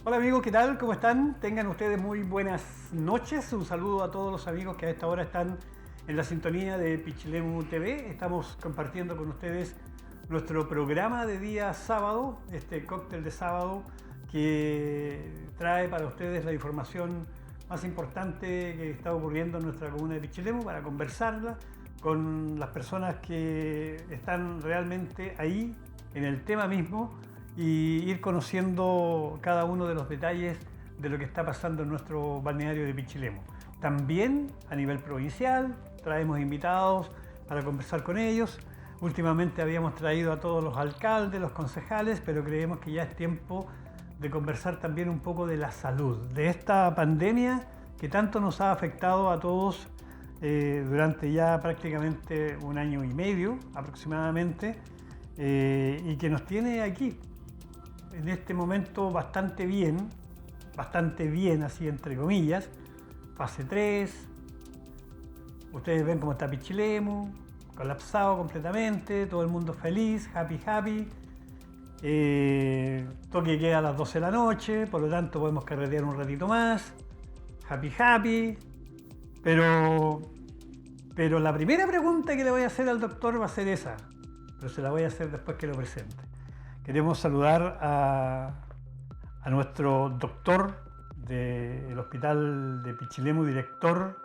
Hola amigos, ¿qué tal? ¿Cómo están? Tengan ustedes muy buenas noches. Un saludo a todos los amigos que a esta hora están en la sintonía de Pichilemu TV. Estamos compartiendo con ustedes nuestro programa de día sábado, este cóctel de sábado que trae para ustedes la información más importante que está ocurriendo en nuestra comuna de Pichilemu para conversarla con las personas que están realmente ahí en el tema mismo y ir conociendo cada uno de los detalles de lo que está pasando en nuestro balneario de Pichilemu. También a nivel provincial traemos invitados para conversar con ellos. Últimamente habíamos traído a todos los alcaldes, los concejales, pero creemos que ya es tiempo de conversar también un poco de la salud, de esta pandemia que tanto nos ha afectado a todos durante ya prácticamente un año y medio aproximadamente y que nos tiene aquí en este momento bastante bien así entre comillas, fase 3, ustedes ven cómo está Pichilemu, colapsado completamente, todo el mundo feliz, happy, toque queda a las 12 de la noche, por lo tanto podemos carretear un ratito más, happy, pero la primera pregunta que le voy a hacer al doctor va a ser esa, pero se la voy a hacer después que lo presente. Queremos saludar a nuestro doctor del Hospital de Pichilemu, director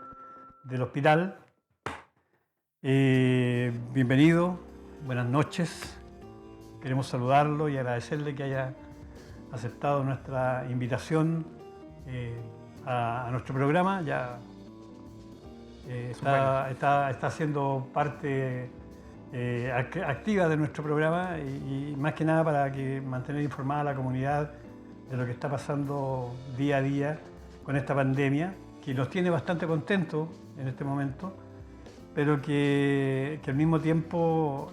del hospital. Bienvenido, buenas noches. Queremos saludarlo y agradecerle que haya aceptado nuestra invitación a nuestro programa. Ya está siendo parte activa de nuestro programa y más que nada para mantener informada a la comunidad de lo que está pasando día a día con esta pandemia, que nos tiene bastante contentos en este momento, pero que al mismo tiempo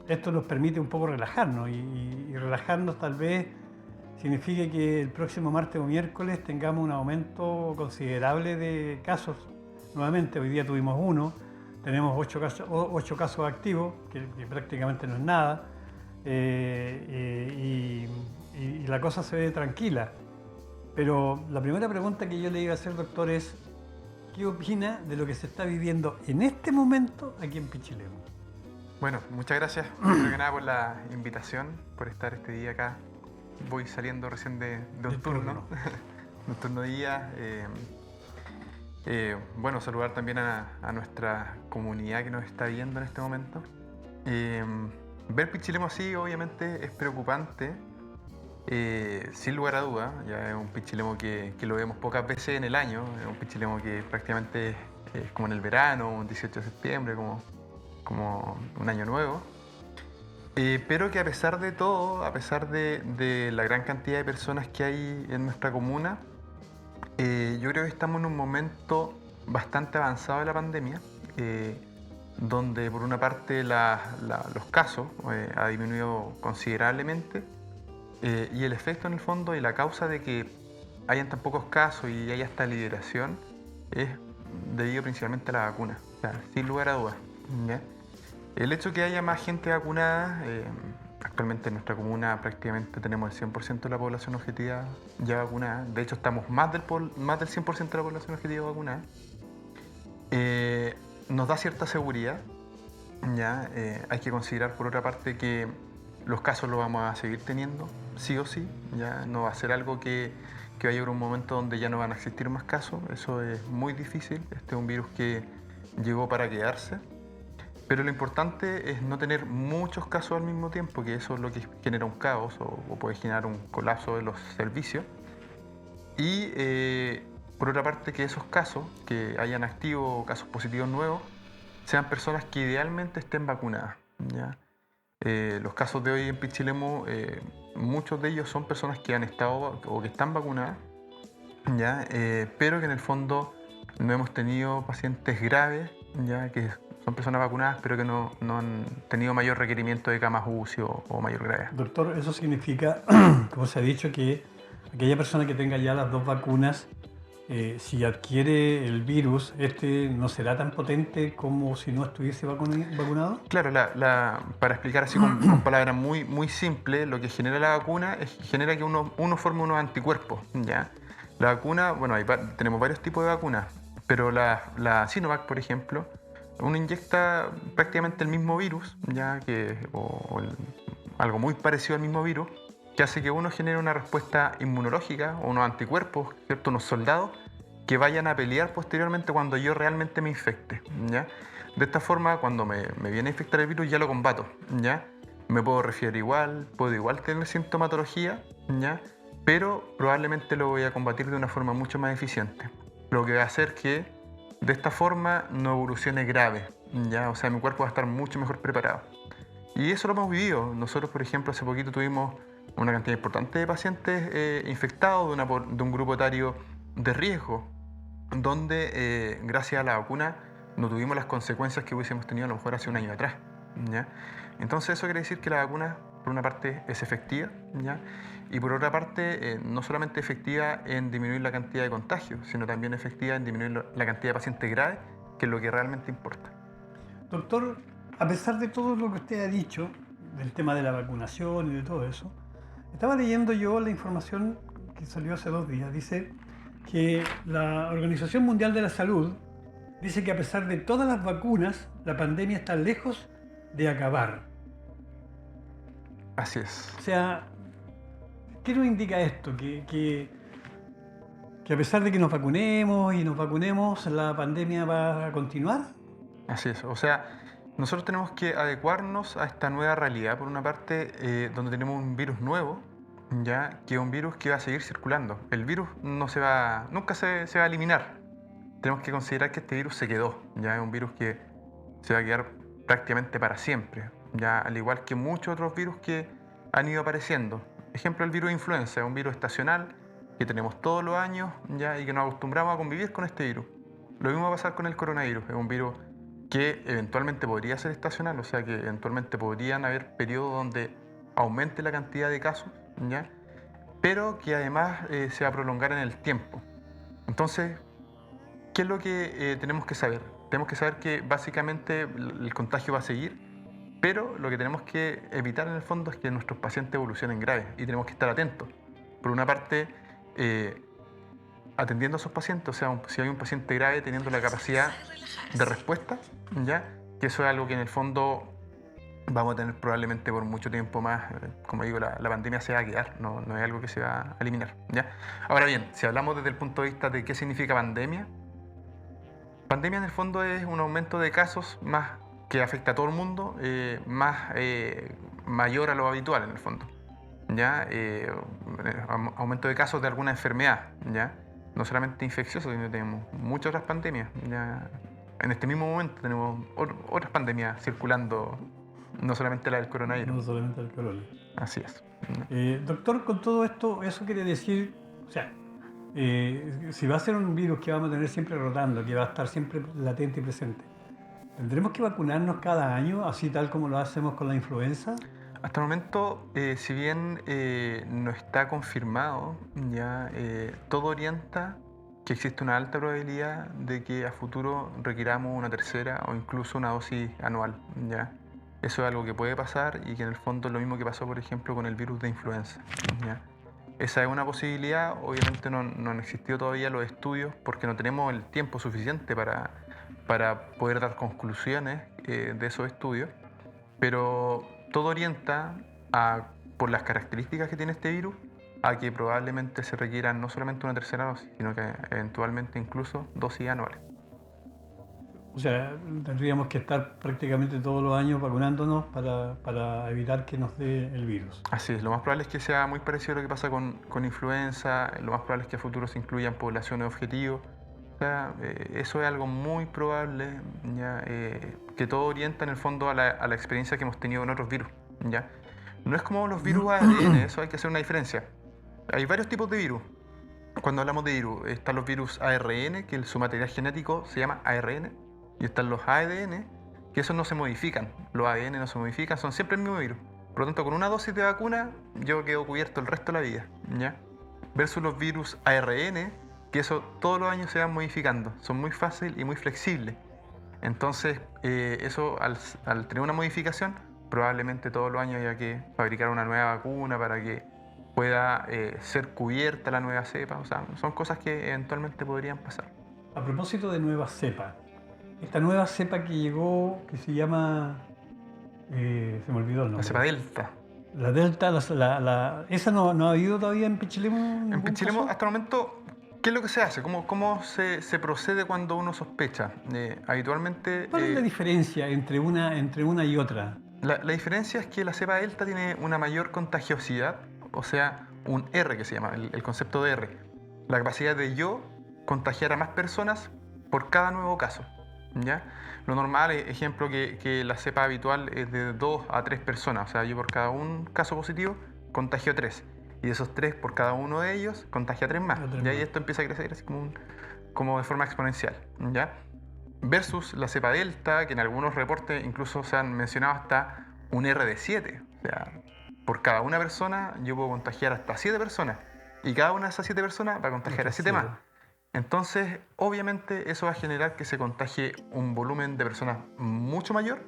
esto nos permite un poco relajarnos y relajarnos tal vez signifique que el próximo martes o miércoles tengamos un aumento considerable de casos. Nuevamente, hoy día tuvimos uno, tenemos 8 casos activos, que prácticamente no es nada, y la cosa se ve tranquila. Pero la primera pregunta que yo le iba a hacer, doctor, es ¿qué opina de lo que se está viviendo en este momento aquí en Pichilemu? Bueno, muchas gracias, primero que nada, por la invitación, por estar este día acá. Voy saliendo recién de un turno, un turno de día. Bueno, saludar también a nuestra comunidad que nos está viendo en este momento. Ver Pichilemu así obviamente es preocupante, sin lugar a duda. Ya es un Pichilemu que lo vemos pocas veces en el año, es un Pichilemu que prácticamente es como en el verano, un 18 de septiembre, como un año nuevo. Pero que a pesar de todo, a pesar de la gran cantidad de personas que hay en nuestra comuna, yo creo que estamos en un momento bastante avanzado de la pandemia, donde por una parte los casos ha disminuido considerablemente y el efecto en el fondo y la causa de que hayan tan pocos casos y haya esta liberación es debido principalmente a la vacuna, o sea, sin lugar a dudas, ¿ya? El hecho de que haya más gente vacunada, actualmente en nuestra comuna prácticamente tenemos el 100% de la población objetiva ya vacunada. De hecho, estamos más del 100% de la población objetiva vacunada. Nos da cierta seguridad. ¿Ya? Hay que considerar, por otra parte, que los casos los vamos a seguir teniendo, sí o sí. ¿Ya? No va a ser algo que vaya a llegar un momento donde ya no van a existir más casos. Eso es muy difícil. Este es un virus que llegó para quedarse. Pero lo importante es no tener muchos casos al mismo tiempo, que eso es lo que genera un caos o puede generar un colapso de los servicios. Y por otra parte, que esos casos que hayan activos, casos positivos nuevos, sean personas que idealmente estén vacunadas, ¿ya? Los casos de hoy en Pichilemu, muchos de ellos son personas que han estado o que están vacunadas, ¿ya? Pero que en el fondo no hemos tenido pacientes graves, ¿ya? Que son personas vacunadas, pero que no han tenido mayor requerimiento de camas UCI o mayor gravedad. Doctor, eso significa, como se ha dicho, que aquella persona que tenga ya las 2 vacunas si adquiere el virus, este no será tan potente como si no estuviese vacunado. Claro, para explicar así con palabras muy, muy simples, lo que genera la vacuna es genera que uno forme unos anticuerpos, ¿ya? La vacuna, bueno, tenemos varios tipos de vacunas, pero la Sinovac, por ejemplo, uno inyecta prácticamente el mismo virus, ¿ya? Algo muy parecido al mismo virus, que hace que uno genere una respuesta inmunológica o unos anticuerpos, ¿cierto? Unos soldados que vayan a pelear posteriormente cuando yo realmente me infecte, ¿ya? De esta forma, cuando me viene a infectar el virus, ya lo combato, ¿ya? Me puedo resfriar igual, puedo igual tener sintomatología, ¿ya? Pero probablemente lo voy a combatir de una forma mucho más eficiente. Lo que va a hacer que de esta forma no evolucione grave, ¿ya? O sea, mi cuerpo va a estar mucho mejor preparado. Y eso lo hemos vivido. Nosotros, por ejemplo, hace poquito tuvimos una cantidad importante de pacientes infectados de un grupo etario de riesgo, donde gracias a la vacuna no tuvimos las consecuencias que hubiésemos tenido a lo mejor hace un año atrás, ¿ya? Entonces eso quiere decir que la vacuna, por una parte, es efectiva, ¿ya? Y por otra parte, no solamente efectiva en disminuir la cantidad de contagios, sino también efectiva en disminuir la cantidad de pacientes graves, que es lo que realmente importa. Doctor, a pesar de todo lo que usted ha dicho, del tema de la vacunación y de todo eso, estaba leyendo yo la información que salió hace 2 días. Dice que la Organización Mundial de la Salud dice que a pesar de todas las vacunas, la pandemia está lejos de acabar. Así es. O sea, ¿qué nos indica esto? Que a pesar de que nos vacunemos, la pandemia va a continuar. Así es. O sea, nosotros tenemos que adecuarnos a esta nueva realidad, por una parte, donde tenemos un virus nuevo, ya que es un virus que va a seguir circulando. El virus nunca se va a eliminar. Tenemos que considerar que este virus se quedó, ya es un virus que se va a quedar prácticamente para siempre, ya al igual que muchos otros virus que han ido apareciendo. Ejemplo, el virus de influenza, es un virus estacional que tenemos todos los años, ya, y que nos acostumbramos a convivir con este virus. Lo mismo va a pasar con el coronavirus, es un virus que eventualmente podría ser estacional, o sea que eventualmente podrían haber periodos donde aumente la cantidad de casos, ¿ya? Pero que además se va a prolongar en el tiempo. Entonces, ¿qué es lo que tenemos que saber? Tenemos que saber que básicamente el contagio va a seguir, pero lo que tenemos que evitar en el fondo es que nuestros pacientes evolucionen graves y tenemos que estar atentos. Por una parte, atendiendo a esos pacientes, o sea, si hay un paciente grave, teniendo la capacidad de respuesta, ¿ya? Que eso es algo que en el fondo vamos a tener probablemente por mucho tiempo más. Como digo, la pandemia se va a quedar, no es algo que se va a eliminar, ¿ya? Ahora bien, si hablamos desde el punto de vista de qué significa pandemia, pandemia en el fondo es un aumento de casos más que afecta a todo el mundo, mayor a lo habitual en el fondo, ¿ya? Aumento de casos de alguna enfermedad, ¿ya? No solamente infecciosa, sino que tenemos muchas otras pandemias, ¿ya? En este mismo momento tenemos otras pandemias circulando, no solamente la del coronavirus. No solamente el coronavirus. Así es. Doctor, con todo esto, eso quiere decir, o sea, si va a ser un virus que vamos a tener siempre rotando, que va a estar siempre latente y presente, ¿tendremos que vacunarnos cada año, así tal como lo hacemos con la influenza? Hasta el momento, si bien no está confirmado, ya todo orienta que existe una alta probabilidad de que a futuro requiramos una tercera o incluso una dosis anual, ¿ya? Eso es algo que puede pasar y que en el fondo es lo mismo que pasó, por ejemplo, con el virus de influenza, ¿ya? Esa es una posibilidad. Obviamente no han existido todavía los estudios porque no tenemos el tiempo suficiente para poder dar conclusiones de esos estudios, pero todo orienta por las características que tiene este virus a que probablemente se requiera no solamente una tercera dosis, sino que eventualmente incluso dosis anuales. O sea, tendríamos que estar prácticamente todos los años vacunándonos para evitar que nos dé el virus. Así es, lo más probable es que sea muy parecido a lo que pasa con influenza, lo más probable es que a futuro se incluyan poblaciones objetivo. O sea, eso es algo muy probable, ¿ya? Que todo orienta en el fondo a la experiencia que hemos tenido con otros virus, ¿ya? No es como los virus ARN, eso hay que hacer una diferencia. Hay varios tipos de virus. Cuando hablamos de virus, están los virus ARN, que su material genético se llama ARN, y están los ADN, que esos no se modifican. Los ADN no se modifican, son siempre el mismo virus. Por lo tanto, con una dosis de vacuna, yo quedo cubierto el resto de la vida, ¿ya? Versus los virus ARN, que eso todos los años se van modificando. Son muy fáciles y muy flexibles. Entonces, eso al tener una modificación, probablemente todos los años haya que fabricar una nueva vacuna para que pueda ser cubierta la nueva cepa. O sea, son cosas que eventualmente podrían pasar. A propósito de nueva cepa, esta nueva cepa que llegó, que se llama, se me olvidó el nombre. La cepa Delta. La Delta, esa no ha habido todavía en Pichilemu. En Pichilemu, hasta el momento, ¿qué es lo que se hace? ¿Cómo se procede cuando uno sospecha? Habitualmente... ¿Cuál es la diferencia entre una y otra? La diferencia es que la cepa Delta tiene una mayor contagiosidad, o sea, un R que se llama, el concepto de R. La capacidad de yo contagiar a más personas por cada nuevo caso, ¿ya? Lo normal, ejemplo, que la cepa habitual es de 2 a 3 personas, o sea, yo por cada un caso positivo contagio 3, y de esos 3 por cada uno de ellos contagia 3 más, ¿ya? Y esto empieza a crecer así como de forma exponencial, ¿ya? Versus la cepa Delta, que en algunos reportes incluso se han mencionado hasta un R de 7, o sea, por cada una persona yo puedo contagiar hasta 7 personas, y cada una de esas 7 personas va a contagiar a 7 más. Entonces, obviamente, eso va a generar que se contagie un volumen de personas mucho mayor,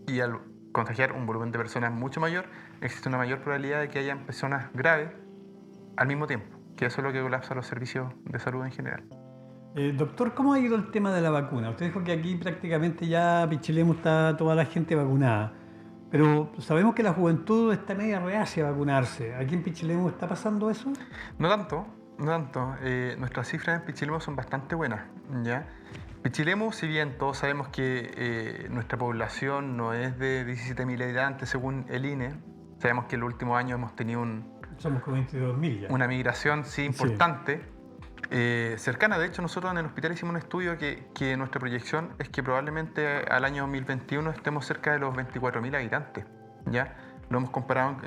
y al contagiar un volumen de personas mucho mayor, existe una mayor probabilidad de que hayan personas graves al mismo tiempo, que eso es lo que colapsa los servicios de salud en general. Doctor, ¿cómo ha ido el tema de la vacuna? Usted dijo que aquí prácticamente ya Pichilemu está toda la gente vacunada, pero sabemos que la juventud está media reacia a vacunarse. ¿Aquí en Pichilemu está pasando eso? No tanto. Nuestras cifras en Pichilemu son bastante buenas, ¿ya? Pichilemu, si bien todos sabemos que nuestra población no es de 17.000 habitantes según el INE, sabemos que en los últimos años hemos tenido somos como 22.000 ya. Una migración importante, cercana. De hecho, nosotros en el hospital hicimos un estudio que nuestra proyección es que probablemente al año 2021 estemos cerca de los 24.000 habitantes, ¿ya? Lo hemos comparado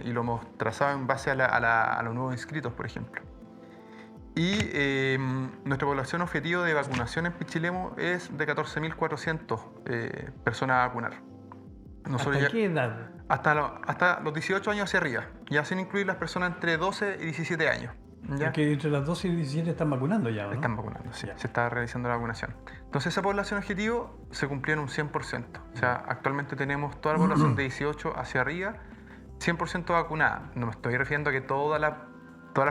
y lo hemos trazado en base a los nuevos inscritos, por ejemplo. Y nuestra población objetivo de vacunación en Pichilemu es de 14.400 personas a vacunar. ¿Hasta qué edad? Hasta los 18 años hacia arriba, ya sin incluir las personas entre 12 y 17 años. ¿Ya? Porque entre las 12 y 17 están vacunando ya, ¿no? Están vacunando, sí. Ya. Se está realizando la vacunación. Entonces esa población objetivo se cumplió en un 100%. O sea, actualmente tenemos toda la población de 18 hacia arriba 100% vacunada. No me estoy refiriendo a que todas las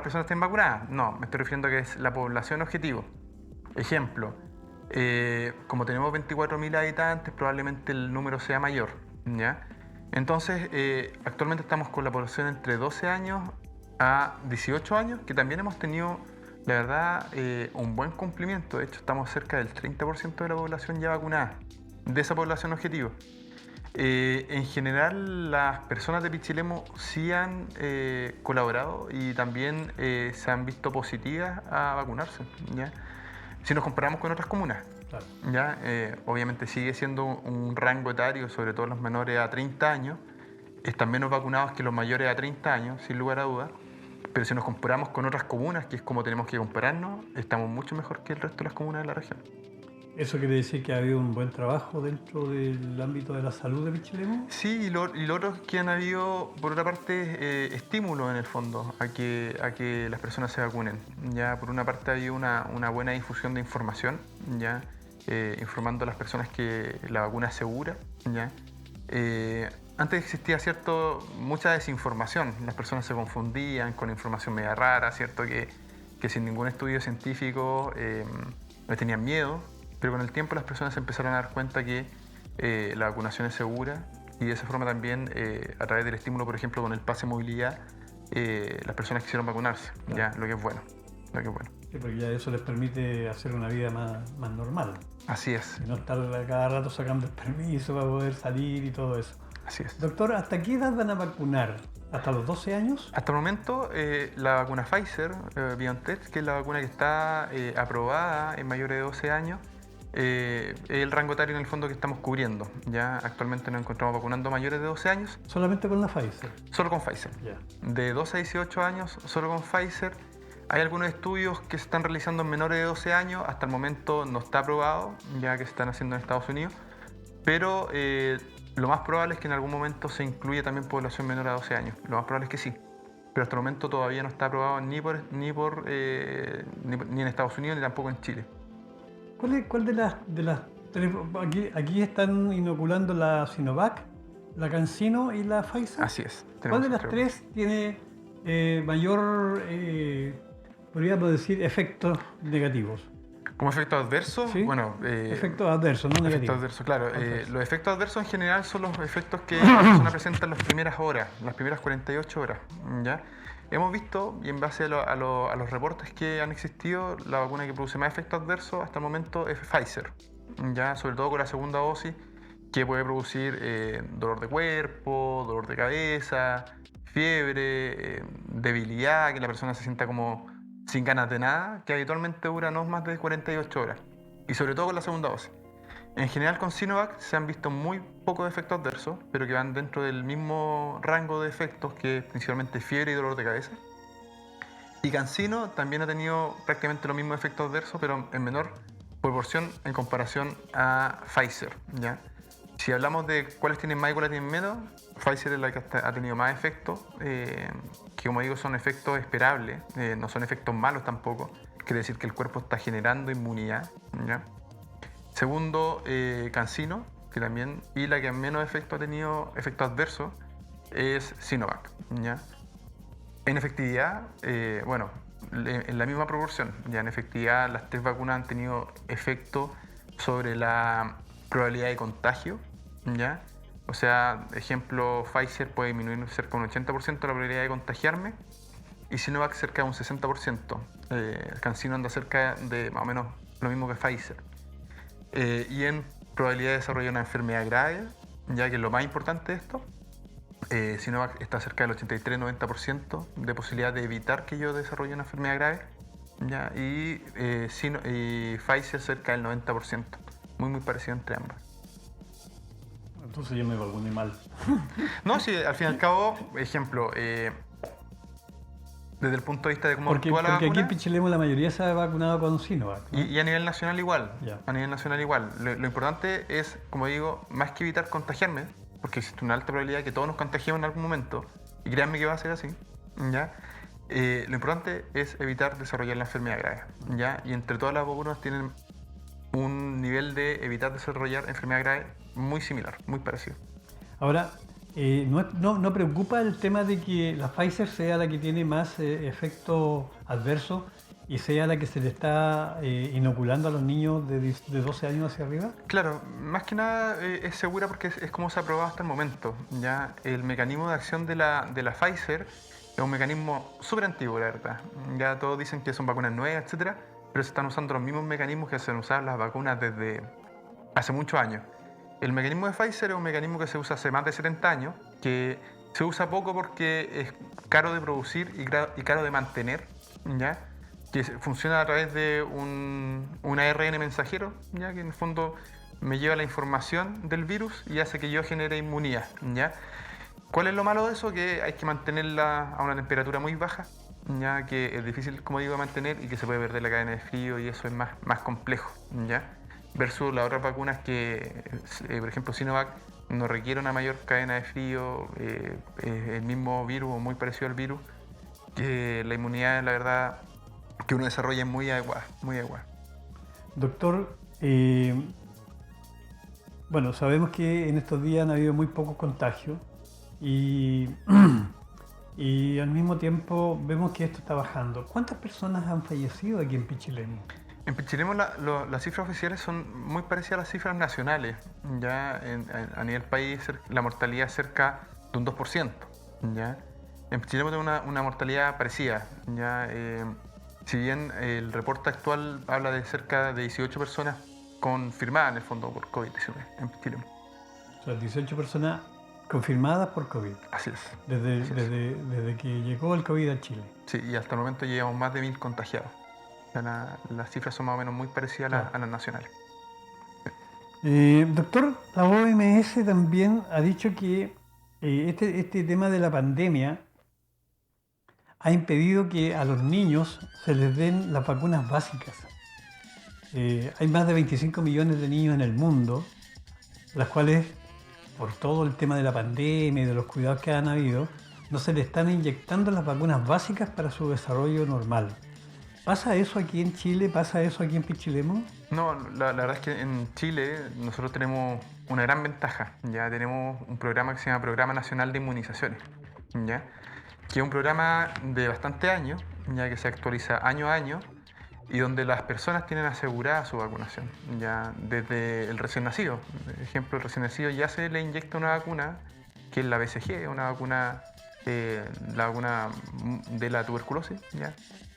personas estén vacunadas. No, me estoy refiriendo a que es la población objetivo. Ejemplo, como tenemos 24.000 habitantes, probablemente el número sea mayor, ¿ya? Entonces, actualmente estamos con la población entre 12 años a 18 años, que también hemos tenido, la verdad, un buen cumplimiento. De hecho, estamos cerca del 30% de la población ya vacunada, de esa población objetivo. En general, las personas de Pichilemu sí han colaborado y también se han visto positivas a vacunarse, ¿ya? Si nos comparamos con otras comunas. Claro. ¿Ya? Obviamente sigue siendo un rango etario, sobre todo los menores a 30 años, están menos vacunados que los mayores a 30 años, sin lugar a dudas, pero si nos comparamos con otras comunas, que es como tenemos que compararnos, estamos mucho mejor que el resto de las comunas de la región. ¿Eso quiere decir que ha habido un buen trabajo dentro del ámbito de la salud de Pichilemu? Sí, y lo otro es que han habido, por otra parte, estímulos en el fondo a que las personas se vacunen. Ya, por una parte ha habido una buena difusión de información, ya, informando a las personas que la vacuna es segura, ya. Antes existía mucha desinformación, las personas se confundían con información media rara, ¿cierto? Que sin ningún estudio científico les tenían miedo, pero con el tiempo las personas se empezaron a dar cuenta que la vacunación es segura y de esa forma también, a través del estímulo, por ejemplo, con el pase de movilidad, las personas quisieron vacunarse, claro. Ya, lo que es bueno. Sí, porque ya eso les permite hacer una vida más normal. Así es. Y no estar cada rato sacando el permiso para poder salir y todo eso. Así es. Doctor, ¿hasta qué edad van a vacunar? ¿Hasta los 12 años? Hasta el momento, la vacuna Pfizer, BioNTech, que es la vacuna que está aprobada en mayores de 12 años, es el rango etario en el fondo que estamos cubriendo. Ya actualmente nos encontramos vacunando mayores de 12 años. ¿Solamente con la Pfizer? Solo con Pfizer. Yeah. De 12 a 18 años, solo con Pfizer. Hay algunos estudios que se están realizando en menores de 12 años. Hasta el momento no está aprobado, ya que se están haciendo en Estados Unidos. Pero lo más probable es que en algún momento se incluya también población menor a 12 años. Lo más probable es que sí. pero hasta el momento todavía no está aprobado ni en Estados Unidos ni tampoco en Chile. ¿Cuál de las tres? Aquí están inoculando la Sinovac, la CanSino y la Pfizer. Así es. ¿Cuál de las tres tiene mayor, podríamos decir, efectos negativos? Como efectos adversos, ¿Sí? bueno... efectos adversos, no negativos. Efectos adversos, claro. Los efectos adversos en general son los efectos que la persona presenta en las primeras horas, las primeras 48 horas, ¿ya? Hemos visto, y en base a los reportes que han existido, la vacuna que produce más efectos adversos hasta el momento es Pfizer, ¿ya? Sobre todo con la segunda dosis, que puede producir dolor de cuerpo, dolor de cabeza, fiebre, debilidad, que la persona se sienta como sin ganas de nada, que habitualmente dura no más de 48 horas, y sobre todo con la segunda dosis. En general con Sinovac se han visto muy pocos efectos adversos, pero que van dentro del mismo rango de efectos, que es principalmente fiebre y dolor de cabeza. Y CanSino también ha tenido prácticamente los mismos efectos adversos, pero en menor proporción en comparación a Pfizer, ¿ya? Si hablamos de cuáles tienen más y cuáles tienen menos, Pfizer es la que ha tenido más efectos, que como digo son efectos esperables, no son efectos malos tampoco, quiere decir que el cuerpo está generando inmunidad, ¿ya? Segundo, CanSino, que también, y la que menos efecto ha tenido, efectos adversos, es Sinovac, ¿ya? En efectividad, bueno, en la misma proporción, ya en efectividad las tres vacunas han tenido efecto sobre la probabilidad de contagio, ¿ya? O sea, ejemplo, Pfizer puede disminuir cerca de un 80% la probabilidad de contagiarme y Sinovac cerca de un 60%. CanSino anda cerca de más o menos lo mismo que Pfizer. Y en probabilidad de desarrollar una enfermedad grave, ya que lo más importante de esto, Sinovac está cerca del 83-90% de posibilidad de evitar que yo desarrolle una enfermedad grave, ¿ya? Y Pfizer cerca del 90%, muy parecido entre ambas. Entonces yo me vacuné mal. No, sí, al fin y al cabo, ejemplo, desde el punto de vista de cómo actúa la vacuna... Porque aquí en Pichilemu la mayoría se ha vacunado con Sinovac, ¿no? Y a nivel nacional igual. Ya. A nivel nacional igual. Lo importante es, como digo, más que evitar contagiarme, porque existe una alta probabilidad de que todos nos contagiemos en algún momento, y créanme que va a ser así, ¿ya? Lo importante es evitar desarrollar la enfermedad grave, ¿ya? Y entre todas las vacunas tienen un nivel de evitar desarrollar enfermedad grave muy similar, muy parecido. Ahora, ¿no preocupa el tema de que la Pfizer sea la que tiene más efecto adverso y sea la que se le está inoculando a los niños de 12 años hacia arriba? Claro, más que nada es segura porque es como se ha probado hasta el momento. Ya el mecanismo de acción de la Pfizer es un mecanismo súper antiguo, la verdad. Ya todos dicen que son vacunas nuevas, etcétera, pero se están usando los mismos mecanismos que se han usado las vacunas desde hace muchos años. El mecanismo de Pfizer es un mecanismo que se usa hace más de 70 años, que se usa poco porque es caro de producir y caro de mantener, ¿ya? Que funciona a través de un ARN mensajero, ¿ya? Que en el fondo me lleva la información del virus y hace que yo genere inmunidad, ¿ya? ¿Cuál es lo malo de eso? Que hay que mantenerla a una temperatura muy baja, ya que es difícil, como digo, de mantener y que se puede perder la cadena de frío y eso es más complejo, ¿ya? Versus las otras vacunas que, por ejemplo, Sinovac no requiere una mayor cadena de frío, el mismo virus o muy parecido al virus, que la inmunidad, la verdad, que uno desarrolla es muy adecuada, muy adecuada. Doctor, bueno, sabemos que en estos días han habido muy pocos contagios y al mismo tiempo vemos que esto está bajando. ¿Cuántas personas han fallecido aquí en Pichilemu? En Pichilemu las cifras oficiales son muy parecidas a las cifras nacionales. Ya a nivel país la mortalidad es cerca de un 2%. ¿Ya? En Pichilemu tenemos una mortalidad parecida. ¿Ya? Si bien el reporte actual habla de cerca de 18 personas confirmadas en el fondo por COVID-19 en Pichilemu. O sea, 18 personas confirmadas por COVID. Así es. Desde que llegó el COVID a Chile. Sí, y hasta el momento llevamos más de 1000 contagiados. Las cifras son más o menos muy parecidas a las nacionales. Doctor, la OMS también ha dicho que este tema de la pandemia ha impedido que a los niños se les den las vacunas básicas. Hay más de 25 millones de niños en el mundo, las cuales, por todo el tema de la pandemia y de los cuidados que han habido, no se le están inyectando las vacunas básicas para su desarrollo normal. ¿Pasa eso aquí en Chile? ¿Pasa eso aquí en Pichilemu? No, la verdad es que en Chile nosotros tenemos una gran ventaja. Ya tenemos un programa que se llama Programa Nacional de Inmunizaciones, ¿ya? Que es un programa de bastante años, ya que se actualiza año a año y donde las personas tienen asegurada su vacunación, ya desde el recién nacido. Por ejemplo, el recién nacido ya se le inyecta una vacuna que es la BCG, una vacuna, la vacuna de la tuberculosis, ya.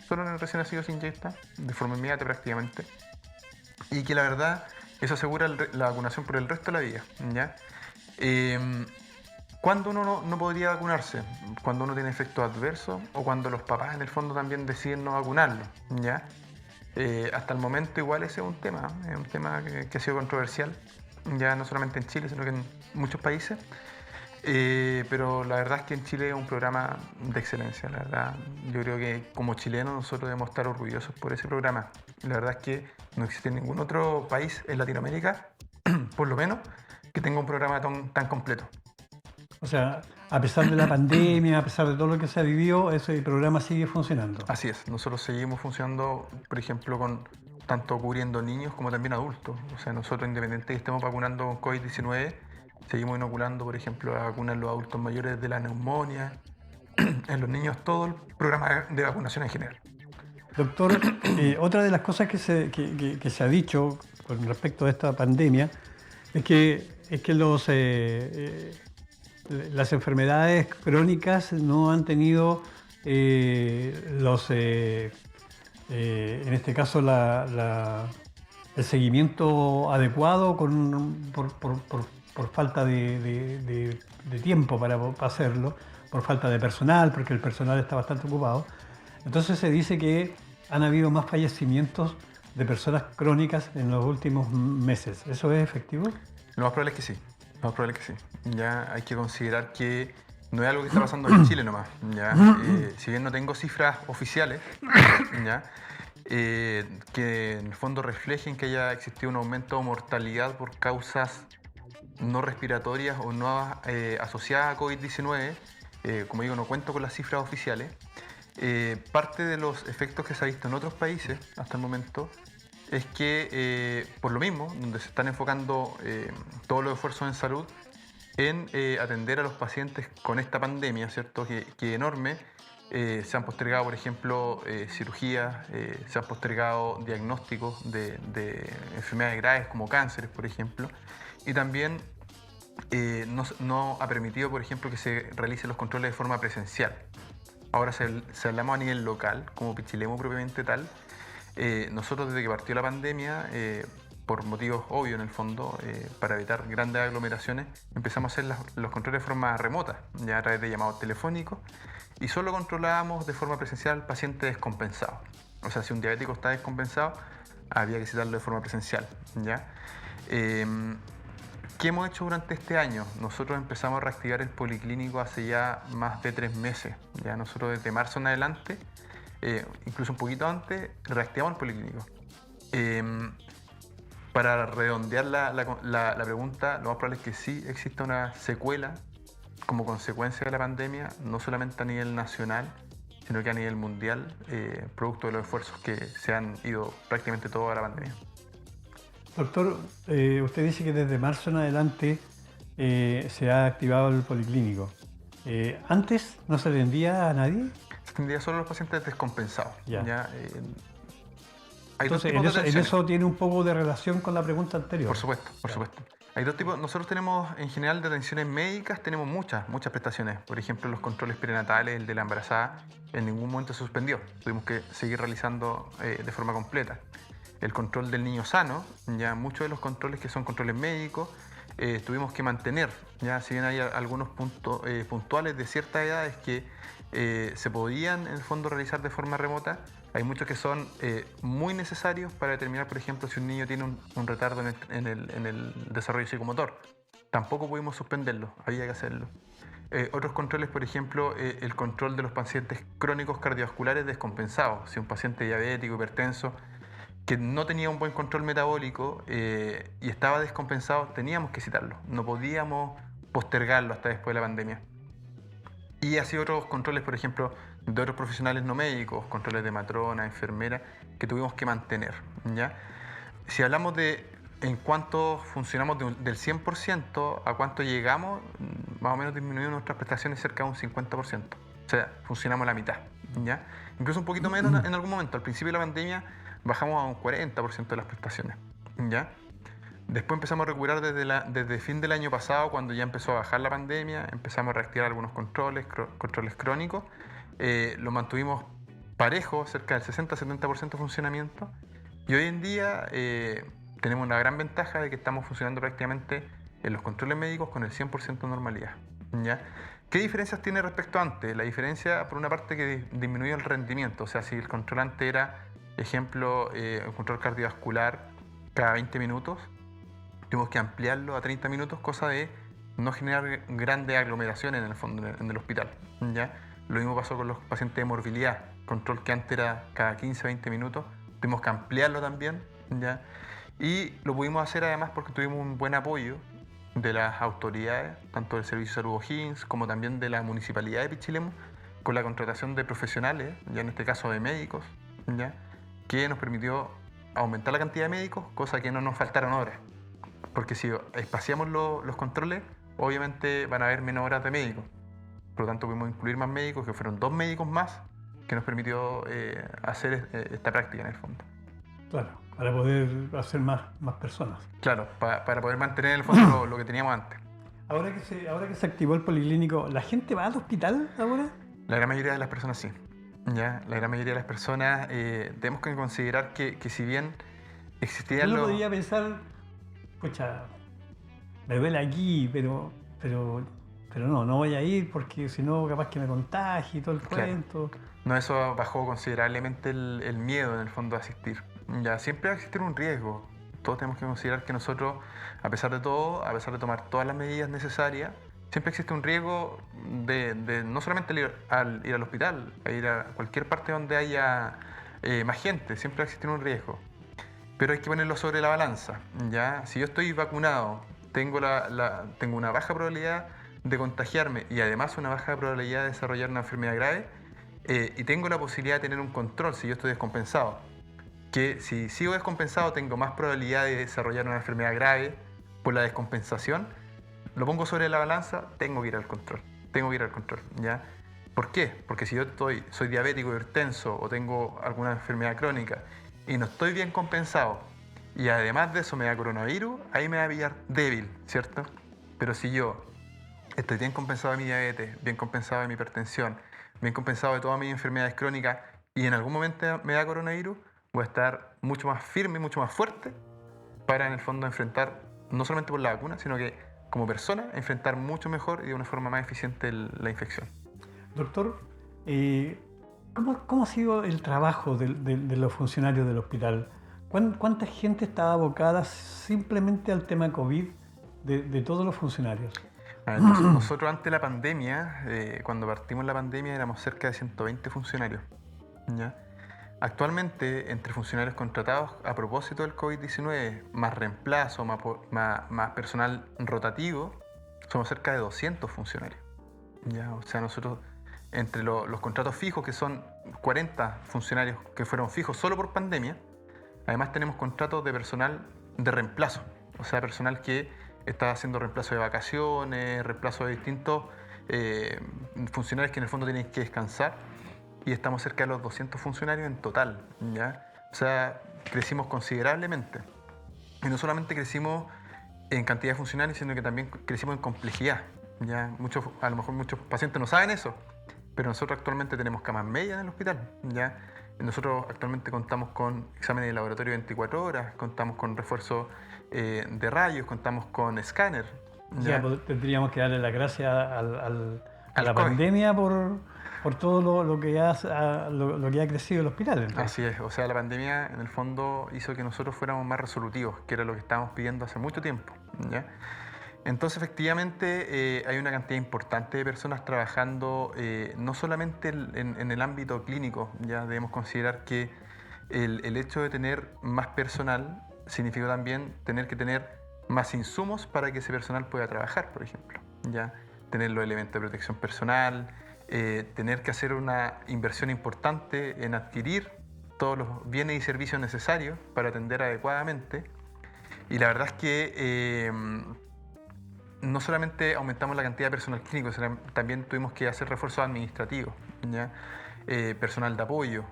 Solo en el recién nacido se inyecta de forma inmediata prácticamente. Y que la verdad eso asegura la vacunación por el resto de la vida, ¿ya? ¿Cuándo uno no podría vacunarse? Cuando uno tiene efectos adversos o cuando los papás en el fondo también deciden no vacunarlo, ¿ya? Hasta el momento igual ese es un tema que ha sido controversial, ya no solamente en Chile, sino que en muchos países. Pero la verdad es que en Chile es un programa de excelencia, la verdad. Yo creo que como chilenos nosotros debemos estar orgullosos por ese programa. La verdad es que no existe ningún otro país en Latinoamérica, por lo menos, que tenga un programa tan completo. O sea, a pesar de la pandemia, a pesar de todo lo que se ha vivido, ese programa sigue funcionando. Así es, nosotros seguimos funcionando, por ejemplo, con tanto cubriendo niños como también adultos. O sea, nosotros, independiente de que estemos vacunando con COVID-19, seguimos inoculando, por ejemplo, la vacuna en los adultos mayores de la neumonía, en los niños, todo el programa de vacunación en general. Doctor, otra de las cosas que se ha dicho con respecto a esta pandemia es que las enfermedades crónicas no han tenido en este caso el seguimiento adecuado por falta de tiempo para hacerlo, por falta de personal, porque el personal está bastante ocupado. Entonces se dice que han habido más fallecimientos de personas crónicas en los últimos meses. ¿Eso es efectivo? Lo más probable es que sí. Lo más probable es que sí. Ya hay que considerar que no es algo que está pasando en Chile nomás. ¿Ya? Si bien no tengo cifras oficiales, ¿ya? Que en el fondo reflejen que haya existido un aumento de mortalidad por causas no respiratorias o no asociadas a COVID-19, como digo, no cuento con las cifras oficiales. Parte de los efectos que se ha visto en otros países hasta el momento es que, por lo mismo, donde se están enfocando todos los esfuerzos en salud en atender a los pacientes con esta pandemia, ¿cierto? Que es enorme. Se han postergado, por ejemplo, cirugías, se han postergado diagnósticos de enfermedades graves como cánceres, por ejemplo, y también no ha permitido, por ejemplo, que se realicen los controles de forma presencial. Ahora, si hablamos a nivel local, como Pichilemu propiamente tal, nosotros desde que partió la pandemia, por motivos obvios en el fondo, para evitar grandes aglomeraciones, empezamos a hacer los controles de forma remota, ya a través de llamados telefónicos, y solo controlábamos de forma presencial pacientes descompensados. O sea, si un diabético está descompensado, había que citarlo de forma presencial, ¿ya? ¿Qué hemos hecho durante este año? Nosotros empezamos a reactivar el policlínico hace ya más de 3 meses. Ya nosotros desde marzo en adelante, incluso un poquito antes, reactivamos el policlínico. Para redondear la pregunta, lo más probable es que sí exista una secuela como consecuencia de la pandemia, no solamente a nivel nacional, sino que a nivel mundial, producto de los esfuerzos que se han ido prácticamente toda la pandemia. Doctor, usted dice que desde marzo en adelante se ha activado el policlínico. ¿Antes no se atendía a nadie? Se atendía solo a los pacientes descompensados. Ya. Hay Entonces, en eso tiene un poco de relación con la pregunta anterior. Por supuesto, por supuesto. Hay dos tipos. Nosotros tenemos, en general, de atenciones médicas, tenemos muchas prestaciones. Por ejemplo, los controles prenatales, el de la embarazada, en ningún momento se suspendió. Tuvimos que seguir realizando de forma completa. El control del niño sano, ya muchos de los controles que son controles médicos, tuvimos que mantener. Ya, si bien hay algunos puntos puntuales de ciertas edades que se podían, en el fondo, realizar de forma remota, hay muchos que son muy necesarios para determinar, por ejemplo, si un niño tiene un retardo en el desarrollo psicomotor. Tampoco pudimos suspenderlo, había que hacerlo. Otros controles, por ejemplo, el control de los pacientes crónicos cardiovasculares descompensados. Si un paciente diabético, hipertenso, que no tenía un buen control metabólico y estaba descompensado, teníamos que citarlo. No podíamos postergarlo hasta después de la pandemia. Y así otros controles, por ejemplo, de otros profesionales no médicos, controles de matrona, enfermera, que tuvimos que mantener, ¿ya? Si hablamos de en cuánto funcionamos del 100% a cuánto llegamos, más o menos disminuyó nuestras prestaciones cerca de un 50%. O sea, funcionamos la mitad, ¿ya? Incluso un poquito menos en algún momento. Al principio de la pandemia bajamos a un 40% de las prestaciones, ¿ya? Después empezamos a recuperar desde fin del año pasado, cuando ya empezó a bajar la pandemia, empezamos a reactivar algunos controles crónicos. Lo mantuvimos parejo, cerca del 60-70% de funcionamiento. Y hoy en día tenemos una gran ventaja de que estamos funcionando prácticamente en los controles médicos con el 100% de normalidad, ¿ya? ¿Qué diferencias tiene respecto a antes? La diferencia, por una parte, que disminuyó el rendimiento. O sea, si el control antes era, ejemplo, un control cardiovascular cada 20 minutos, tuvimos que ampliarlo a 30 minutos, cosa de no generar grandes aglomeraciones en el fondo, en el hospital, ¿ya? Lo mismo pasó con los pacientes de morbilidad, control que antes era cada 15-20 minutos, tuvimos que ampliarlo también, ¿ya? Y lo pudimos hacer además porque tuvimos un buen apoyo de las autoridades, tanto del Servicio de Salud O'Higgins como también de la Municipalidad de Pichilemu, con la contratación de profesionales, ya en este caso de médicos, ¿ya? Que nos permitió aumentar la cantidad de médicos, cosa que no nos faltaron horas. Porque si espaciamos los controles, obviamente van a haber menos horas de médicos. Por lo tanto, pudimos incluir más médicos, que fueron 2 médicos más, que nos permitió hacer esta práctica en el fondo. Claro, para poder hacer más personas. Claro, para poder mantener en el fondo lo que teníamos antes. Ahora que se activó el policlínico, ¿la gente va al hospital ahora? La gran mayoría de las personas sí. ¿Ya? La gran mayoría de las personas tenemos que considerar que si bien existían Uno podría pensar, pucha, me duele aquí, pero no voy a ir porque si no capaz que me contagie y todo el cuento. No, eso bajó considerablemente el miedo en el fondo a asistir. Ya, siempre va a existir un riesgo. Todos tenemos que considerar que nosotros, a pesar de todo, a pesar de tomar todas las medidas necesarias, siempre existe un riesgo de no solamente ir al hospital, a ir a cualquier parte donde haya más gente, siempre va a existir un riesgo. Pero hay que ponerlo sobre la balanza, ¿ya? Si yo estoy vacunado, tengo una baja probabilidad de contagiarme y además una baja probabilidad de desarrollar una enfermedad grave, y tengo la posibilidad de tener un control si yo estoy descompensado, que si sigo descompensado tengo más probabilidad de desarrollar una enfermedad grave por la descompensación, lo pongo sobre la balanza, tengo que ir al control, ¿ya? ¿Por qué? Porque si yo soy diabético, hipertenso o tengo alguna enfermedad crónica y no estoy bien compensado y además de eso me da coronavirus, ahí me va a pillar débil, ¿cierto? Pero si yo estoy bien compensado de mi diabetes, bien compensado de mi hipertensión, bien compensado de todas mis enfermedades crónicas y en algún momento me da coronavirus, voy a estar mucho más firme, mucho más fuerte para en el fondo enfrentar, no solamente por la vacuna, sino que como persona, enfrentar mucho mejor y de una forma más eficiente la infección. Doctor, ¿cómo ha sido el trabajo de los funcionarios del hospital? ¿Cuánta gente estaba abocada simplemente al tema COVID de todos los funcionarios? Nosotros antes de la pandemia, cuando partimos la pandemia, éramos cerca de 120 funcionarios, ¿ya? Actualmente, entre funcionarios contratados a propósito del COVID-19, más reemplazo, más personal rotativo, somos cerca de 200 funcionarios, ¿ya? O sea, nosotros, entre los contratos fijos, que son 40 funcionarios que fueron fijos solo por pandemia, además tenemos contratos de personal de reemplazo, o sea, personal que está haciendo reemplazo de vacaciones, reemplazo de distintos funcionarios que en el fondo tienen que descansar. Y estamos cerca de los 200 funcionarios en total, ¿ya? O sea, crecimos considerablemente. Y no solamente crecimos en cantidad de funcionarios, sino que también crecimos en complejidad, ¿ya? A lo mejor muchos pacientes no saben eso, pero nosotros actualmente tenemos camas medias en el hospital, ¿ya? Nosotros actualmente contamos con exámenes de laboratorio 24 horas, contamos con refuerzo de rayos, contamos con escáner. Ya, pues, tendríamos que darle las gracias a la pandemia por todo lo que ha crecido el hospital. Entonces. Así es, o sea, la pandemia en el fondo hizo que nosotros fuéramos más resolutivos, que era lo que estábamos pidiendo hace mucho tiempo, ¿ya? Entonces, efectivamente, hay una cantidad importante de personas trabajando, no solamente en el ámbito clínico, ya debemos considerar que el hecho de tener más personal significa también tener que tener más insumos para que ese personal pueda trabajar, por ejemplo, ya tener los elementos de protección personal, tener que hacer una inversión importante en adquirir todos los bienes y servicios necesarios para atender adecuadamente. Y la verdad es que no solamente aumentamos la cantidad de personal clínico, sino también tuvimos que hacer refuerzos administrativos, ¿ya? Personal de apoyo,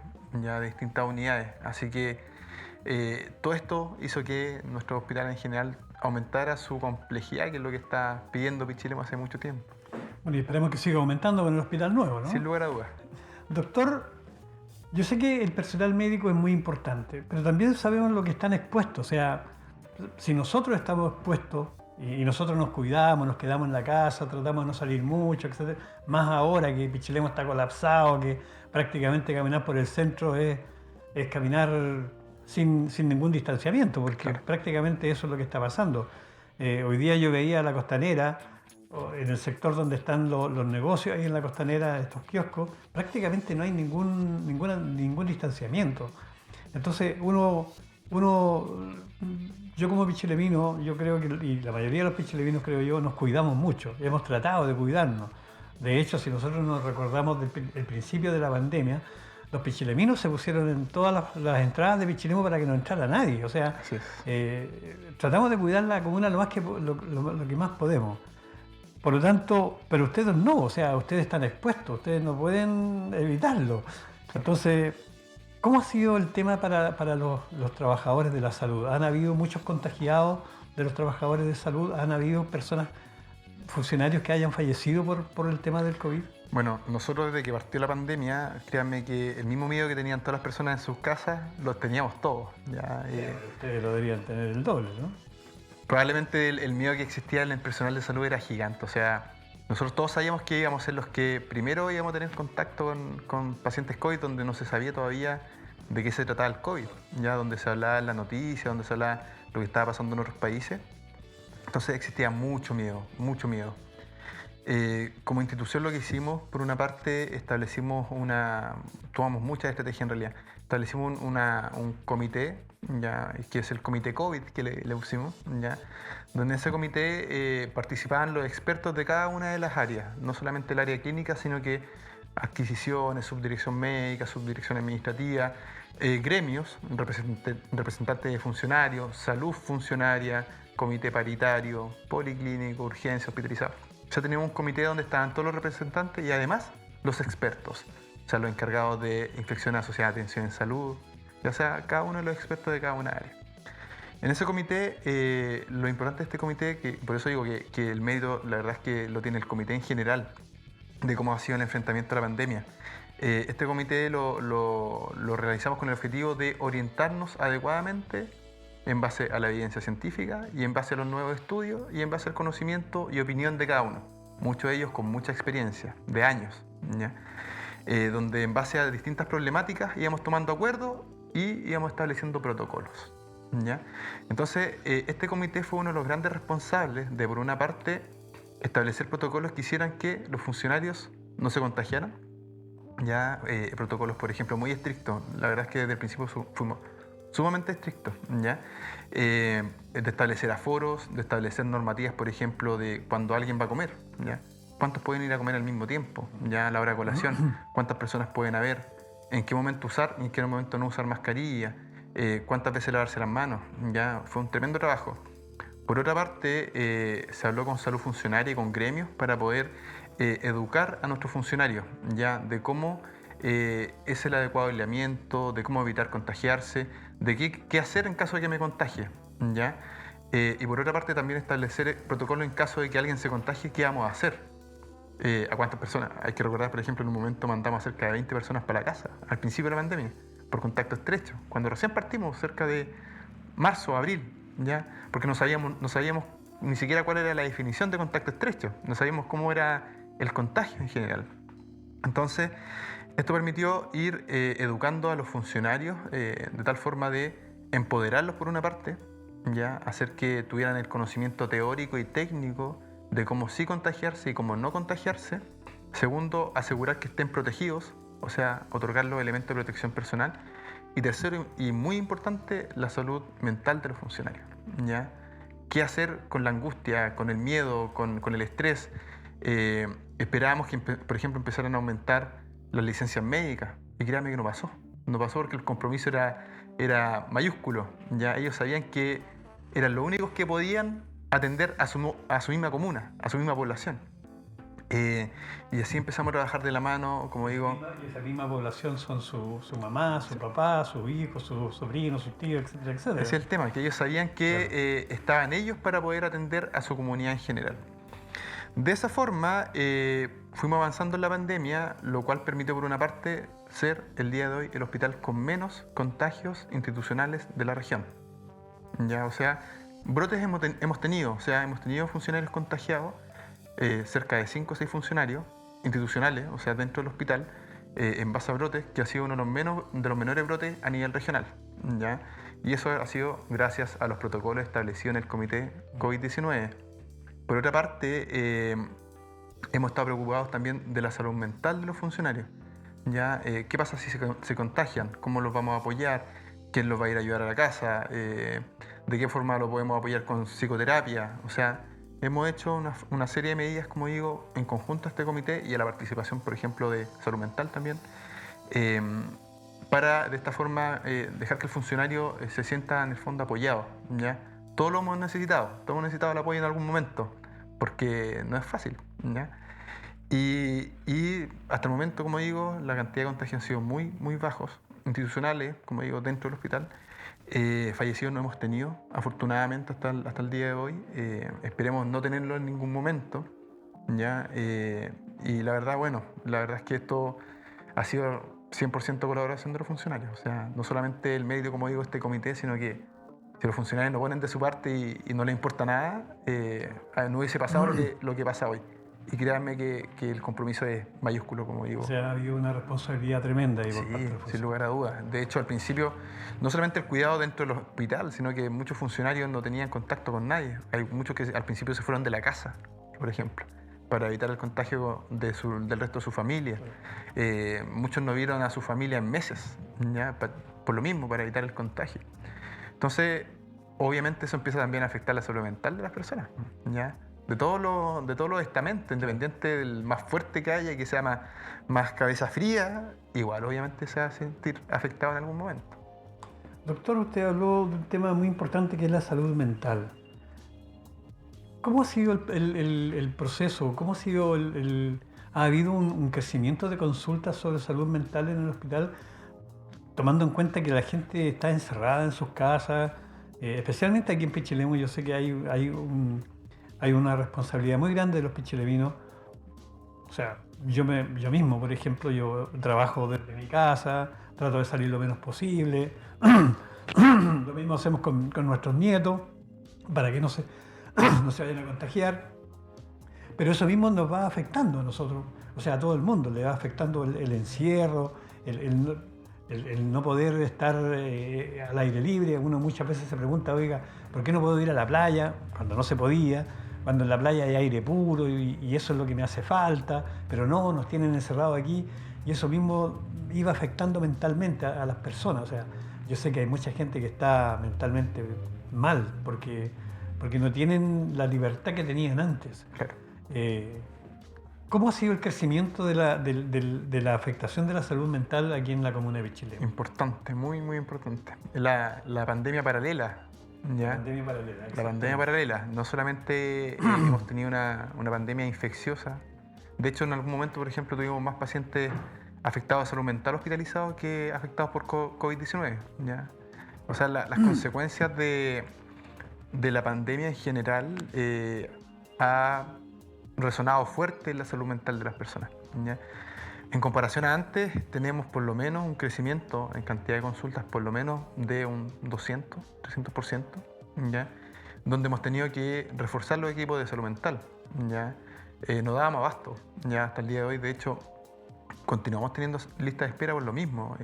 ya de distintas unidades. Así que todo esto hizo que nuestro hospital en general aumentara su complejidad, que es lo que está pidiendo Pichilemu hace mucho tiempo. Bueno, y esperemos que siga aumentando con el hospital nuevo, ¿no? Sin lugar a dudas. Doctor, yo sé que el personal médico es muy importante, pero también sabemos lo que están expuestos. O sea, si nosotros estamos expuestos y nosotros nos cuidamos, nos quedamos en la casa, tratamos de no salir mucho, etc. Más ahora que Pichilemu está colapsado, que prácticamente caminar por el centro es caminar sin ningún distanciamiento, porque Claro. prácticamente eso es lo que está pasando. Hoy día yo veía la Costanera, en el sector donde están los negocios, ahí en la Costanera, estos kioscos, prácticamente no hay ningún distanciamiento. Entonces yo como pichilemino, yo creo que, y la mayoría de los pichileminos creo yo, nos cuidamos mucho, hemos tratado de cuidarnos. De hecho, si nosotros nos recordamos del principio de la pandemia, los pichileminos se pusieron en todas las entradas de Pichilemu para que no entrara nadie. O sea, Así es. tratamos de cuidar la comuna lo que más podemos. Por lo tanto, pero ustedes no, o sea, ustedes están expuestos, ustedes no pueden evitarlo. Entonces, ¿cómo ha sido el tema para los trabajadores de la salud? ¿Han habido muchos contagiados de los trabajadores de salud? ¿Han habido funcionarios que hayan fallecido por el tema del COVID? Bueno, nosotros desde que partió la pandemia, créanme que el mismo miedo que tenían todas las personas en sus casas, lo teníamos todos. ¿Ya? Ustedes lo deberían tener el doble, ¿no? Probablemente el miedo que existía en el personal de salud era gigante. O sea, nosotros todos sabíamos que íbamos a ser los que primero íbamos a tener contacto con pacientes COVID, donde no se sabía todavía de qué se trataba el COVID, ya donde se hablaba en la noticia, donde se hablaba lo que estaba pasando en otros países. Entonces existía mucho miedo, mucho miedo. Como institución lo que hicimos, por una parte, tomamos mucha estrategia en realidad. Establecimos un comité, ya, que es el comité COVID que le pusimos, ya, donde en ese comité participaban los expertos de cada una de las áreas, no solamente el área clínica, sino que adquisiciones, subdirección médica, subdirección administrativa, gremios, representantes de funcionarios, salud funcionaria, comité paritario, policlínico, urgencia, hospitalizado. O sea, teníamos un comité donde estaban todos los representantes y además los expertos, o sea, los encargados de infecciones asociadas a atención en salud, ya sea cada uno de los expertos de cada una área. En ese comité, lo importante de este comité, que por eso digo que el mérito, la verdad es que lo tiene el comité en general, de cómo ha sido el enfrentamiento a la pandemia. Este comité lo realizamos con el objetivo de orientarnos adecuadamente en base a la evidencia científica y en base a los nuevos estudios y en base al conocimiento y opinión de cada uno. Muchos de ellos con mucha experiencia, de años, ¿ya? Donde en base a distintas problemáticas íbamos tomando acuerdos y íbamos estableciendo protocolos, ¿ya? Entonces, este comité fue uno de los grandes responsables de, por una parte, establecer protocolos que hicieran que los funcionarios no se contagiaran, ¿ya? Protocolos, por ejemplo, muy estrictos. La verdad es que desde el principio fuimos sumamente estrictos, ¿ya? De establecer aforos, de establecer normativas, por ejemplo, de cuando alguien va a comer, ¿ya? ¿Cuántos pueden ir a comer al mismo tiempo? ¿Ya? A la hora de colación, ¿cuántas personas pueden haber? ¿En qué momento usar y en qué momento no usar mascarilla? ¿Cuántas veces lavarse las manos? ¿Ya? Fue un tremendo trabajo. Por otra parte, se habló con salud funcionaria y con gremios para poder educar a nuestros funcionarios, ¿ya? De cómo es el adecuado aislamiento, de cómo evitar contagiarse, de qué hacer en caso de que me contagie, ¿ya? Y por otra parte también establecer protocolos en caso de que alguien se contagie, ¿qué vamos a hacer? ¿A cuántas personas? Hay que recordar, por ejemplo, en un momento mandamos a cerca de 20 personas para la casa, al principio de la pandemia, por contacto estrecho, cuando recién partimos, cerca de marzo, abril, ¿ya? Porque no sabíamos ni siquiera cuál era la definición de contacto estrecho, no sabíamos cómo era el contagio en general. Entonces, esto permitió ir educando a los funcionarios de tal forma de empoderarlos por una parte, ya, hacer que tuvieran el conocimiento teórico y técnico de cómo sí contagiarse y cómo no contagiarse. Segundo, asegurar que estén protegidos, o sea, otorgar los elementos de protección personal. Y tercero, y muy importante, la salud mental de los funcionarios, ¿ya? ¿Qué hacer con la angustia, con el miedo, con el estrés? Esperábamos que, por ejemplo, empezaran a aumentar las licencias médicas, y créanme que no pasó. No pasó porque el compromiso era mayúsculo. Ya ellos sabían que eran los únicos que podían atender a su misma comuna, a su misma población. Y así empezamos a trabajar de la mano, como digo. Y esa misma población son su mamá, su papá, sus hijos, sus sobrinos, sus tíos, etcétera, etcétera. Ese es el tema, que ellos sabían que estaban ellos para poder atender a su comunidad en general. De esa forma fuimos avanzando en la pandemia, lo cual permitió por una parte ser el día de hoy el hospital con menos contagios institucionales de la región. Ya, o sea, brotes hemos tenido funcionarios contagiados, cerca de 5 o 6 funcionarios institucionales, o sea, dentro del hospital, en base a brotes, que ha sido uno de los menores brotes a nivel regional. ¿Ya? Y eso ha sido gracias a los protocolos establecidos en el comité COVID-19. Por otra parte, hemos estado preocupados también de la salud mental de los funcionarios. ¿Ya? ¿Qué pasa si se contagian? ¿Cómo los vamos a apoyar? ¿Quién los va a ir a ayudar a la casa? ¿De qué forma los podemos apoyar con psicoterapia? O sea, hemos hecho una serie de medidas, como digo, en conjunto a este comité y a la participación, por ejemplo, de salud mental también, para de esta forma dejar que el funcionario se sienta en el fondo apoyado. ¿Ya? Todos lo hemos necesitado el apoyo en algún momento, porque no es fácil. ¿Ya? Y hasta el momento, como digo, la cantidad de contagios ha sido muy, muy bajos, institucionales, como digo, dentro del hospital. Fallecidos no hemos tenido, afortunadamente, hasta el día de hoy. Esperemos no tenerlo en ningún momento. ¿Ya? Y la verdad es que esto ha sido 100% colaboración de los funcionarios. O sea, no solamente el mérito, como digo, este comité, sino que si los funcionarios no ponen de su parte y no les importa nada, no hubiese pasado lo que pasa hoy. Y créanme que el compromiso es mayúsculo, como digo. O sea, ha habido una responsabilidad tremenda ahí por parte de los sin lugar a dudas. De hecho, al principio, no solamente el cuidado dentro del hospital, sino que muchos funcionarios no tenían contacto con nadie. Hay muchos que al principio se fueron de la casa, por ejemplo, para evitar el contagio del resto de su familia. Muchos no vieron a su familia en meses, ¿ya? Por lo mismo, para evitar el contagio. Entonces, obviamente eso empieza también a afectar la salud mental de las personas, ¿ya? De todos los estamentos, independiente del más fuerte que haya y que sea más cabeza fría, igual obviamente se va a sentir afectado en algún momento. Doctor, usted habló de un tema muy importante que es la salud mental. ¿Cómo ha sido el proceso? ¿Cómo ha sido ¿Ha habido un crecimiento de consultas sobre salud mental en el hospital, tomando en cuenta que la gente está encerrada en sus casas? Especialmente aquí en Pichilemu, yo sé que hay una responsabilidad muy grande de los pichileminos. O sea, yo mismo, por ejemplo, yo trabajo desde mi casa, trato de salir lo menos posible. Lo mismo hacemos con nuestros nietos, para que no se vayan a contagiar. Pero eso mismo nos va afectando a nosotros, o sea, a todo el mundo, le va afectando el encierro, el no poder estar al aire libre. Uno muchas veces se pregunta, oiga, ¿por qué no puedo ir a la playa? Cuando no se podía, cuando en la playa hay aire puro y eso es lo que me hace falta, pero no, nos tienen encerrados aquí, y eso mismo iba afectando mentalmente a las personas. O sea, yo sé que hay mucha gente que está mentalmente mal porque no tienen la libertad que tenían antes. Claro. ¿Cómo ha sido el crecimiento de la afectación de la salud mental aquí en la comuna de Pichilemu? Importante, muy, muy importante. La pandemia paralela. ¿Ya? La pandemia paralela. No solamente hemos tenido una pandemia infecciosa. De hecho, en algún momento, por ejemplo, tuvimos más pacientes afectados de salud mental hospitalizados que afectados por COVID-19. ¿Ya? O sea, las consecuencias de la pandemia en general ha resonado fuerte en la salud mental de las personas. ¿Ya? En comparación a antes, tenemos por lo menos un crecimiento en cantidad de consultas, por lo menos de un 200-300%, ¿ya? Donde hemos tenido que reforzar los equipos de salud mental. ¿Ya? No dábamos abasto, ya hasta el día de hoy. De hecho, continuamos teniendo listas de espera por lo mismo.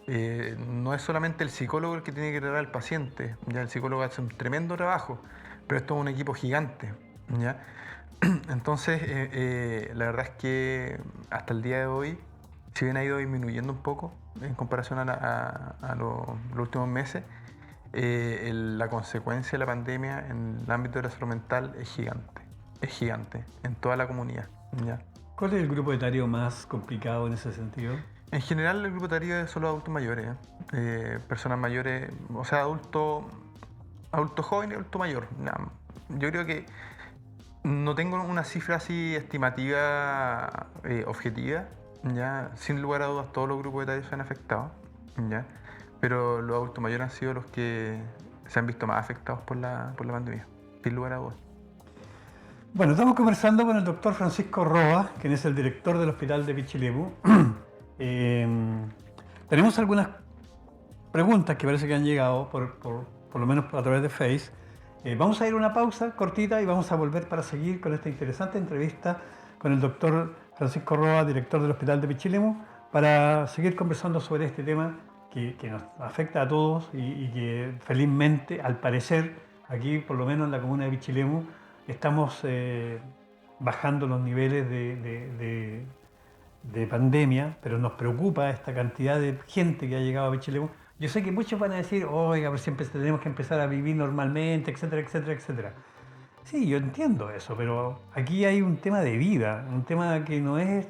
No es solamente el psicólogo el que tiene que tratar al paciente, ya el psicólogo hace un tremendo trabajo, pero esto es un equipo gigante. ¿Ya? Entonces, la verdad es que hasta el día de hoy, si bien ha ido disminuyendo un poco en comparación a los últimos meses, la consecuencia de la pandemia en el ámbito de la salud mental es gigante. es gigante en toda la comunidad, ¿ya? ¿Cuál es el grupo etario más complicado en ese sentido? En general el grupo etario es solo adultos mayores, personas mayores, o sea, adulto joven y adulto mayor. Yo creo que no tengo una cifra así estimativa objetiva, ¿ya? Sin lugar a dudas todos los grupos etarios se han afectado, ¿ya? Pero los adultos mayores han sido los que se han visto más afectados por la pandemia, sin lugar a dudas. Bueno, estamos conversando con el doctor Francisco Roa, quien es el director del Hospital de Pichilemu. Tenemos algunas preguntas que parece que han llegado, por lo menos a través de Face. Vamos a ir a una pausa cortita y vamos a volver para seguir con esta interesante entrevista con el doctor Francisco Roa, director del Hospital de Pichilemu, para seguir conversando sobre este tema que nos afecta a todos y que felizmente, al parecer, aquí por lo menos en la comuna de Pichilemu, estamos bajando los niveles de pandemia, pero nos preocupa esta cantidad de gente que ha llegado a Pichilemu. Yo sé que muchos van a decir, oiga, pero siempre tenemos que empezar a vivir normalmente, etcétera, etcétera, etcétera. Sí, yo entiendo eso, pero aquí hay un tema de vida, un tema que no es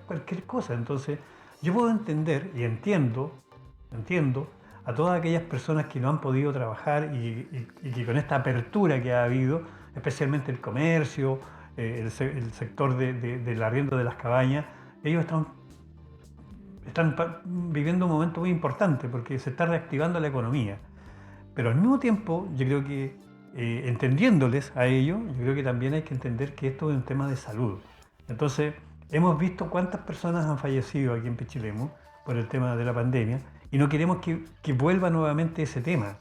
cualquier cosa. Entonces, yo puedo entender y entiendo a todas aquellas personas que no han podido trabajar y que con esta apertura que ha habido, especialmente el comercio, el sector del arriendo de las cabañas, ellos están viviendo un momento muy importante porque se está reactivando la economía. Pero al mismo tiempo, yo creo que entendiéndoles a ellos, yo creo que también hay que entender que esto es un tema de salud. Entonces, hemos visto cuántas personas han fallecido aquí en Pichilemu por el tema de la pandemia y no queremos que vuelva nuevamente ese tema.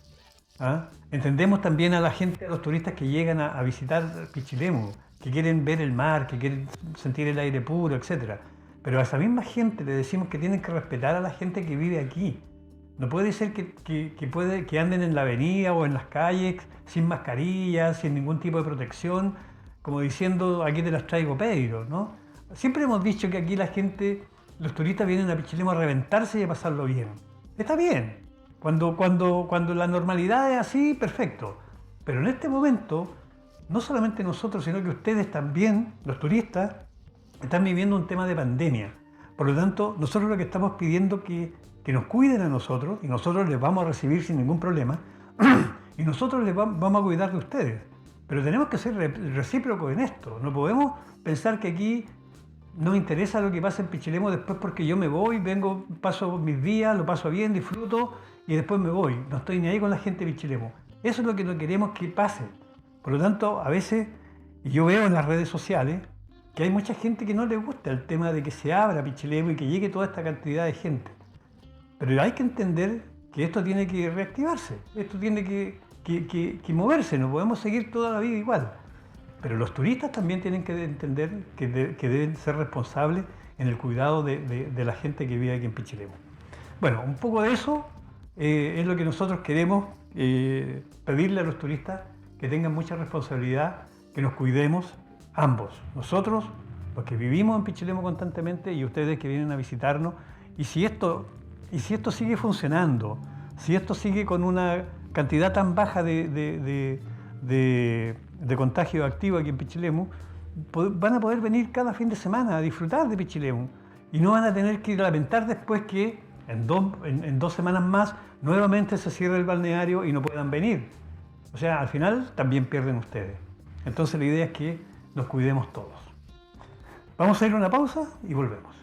¿Ah? Entendemos también a la gente, a los turistas que llegan a visitar Pichilemu, que quieren ver el mar, que quieren sentir el aire puro, etc. Pero a esa misma gente le decimos que tienen que respetar a la gente que vive aquí. No puede ser que anden en la avenida o en las calles sin mascarillas, sin ningún tipo de protección, como diciendo, aquí te las traigo Pedro, ¿no? Siempre hemos dicho que aquí la gente, los turistas vienen a Pichilemu a reventarse y a pasarlo bien. Está bien. Cuando la normalidad es así, perfecto. Pero en este momento, no solamente nosotros, sino que ustedes también, los turistas, están viviendo un tema de pandemia. Por lo tanto, nosotros lo que estamos pidiendo es que nos cuiden a nosotros, y nosotros les vamos a recibir sin ningún problema, y nosotros les vamos a cuidar de ustedes. Pero tenemos que ser recíprocos en esto. No podemos pensar que aquí nos interesa lo que pasa en Pichilemu después porque yo me voy, vengo, paso mis días, lo paso bien, disfruto, y después me voy. No estoy ni ahí con la gente de Pichilemu. Eso es lo que no queremos que pase. Por lo tanto, a veces, y yo veo en las redes sociales, que hay mucha gente que no le gusta el tema de que se abra Pichilemu y que llegue toda esta cantidad de gente. Pero hay que entender que esto tiene que reactivarse, esto tiene que moverse, no podemos seguir toda la vida igual. Pero los turistas también tienen que entender que deben ser responsables en el cuidado de la gente que vive aquí en Pichilemu. Bueno, un poco de eso es lo que nosotros queremos pedirle a los turistas, que tengan mucha responsabilidad, que nos cuidemos ambos, nosotros, los que vivimos en Pichilemu constantemente, y ustedes que vienen a visitarnos. Y si esto sigue funcionando, si esto sigue con una cantidad tan baja de contagio activo aquí en Pichilemu, van a poder venir cada fin de semana a disfrutar de Pichilemu y no van a tener que lamentar después que en 2 semanas más nuevamente se cierre el balneario y no puedan venir. O sea, al final también pierden ustedes. Entonces la idea es que nos cuidemos todos. Vamos a ir a una pausa y volvemos.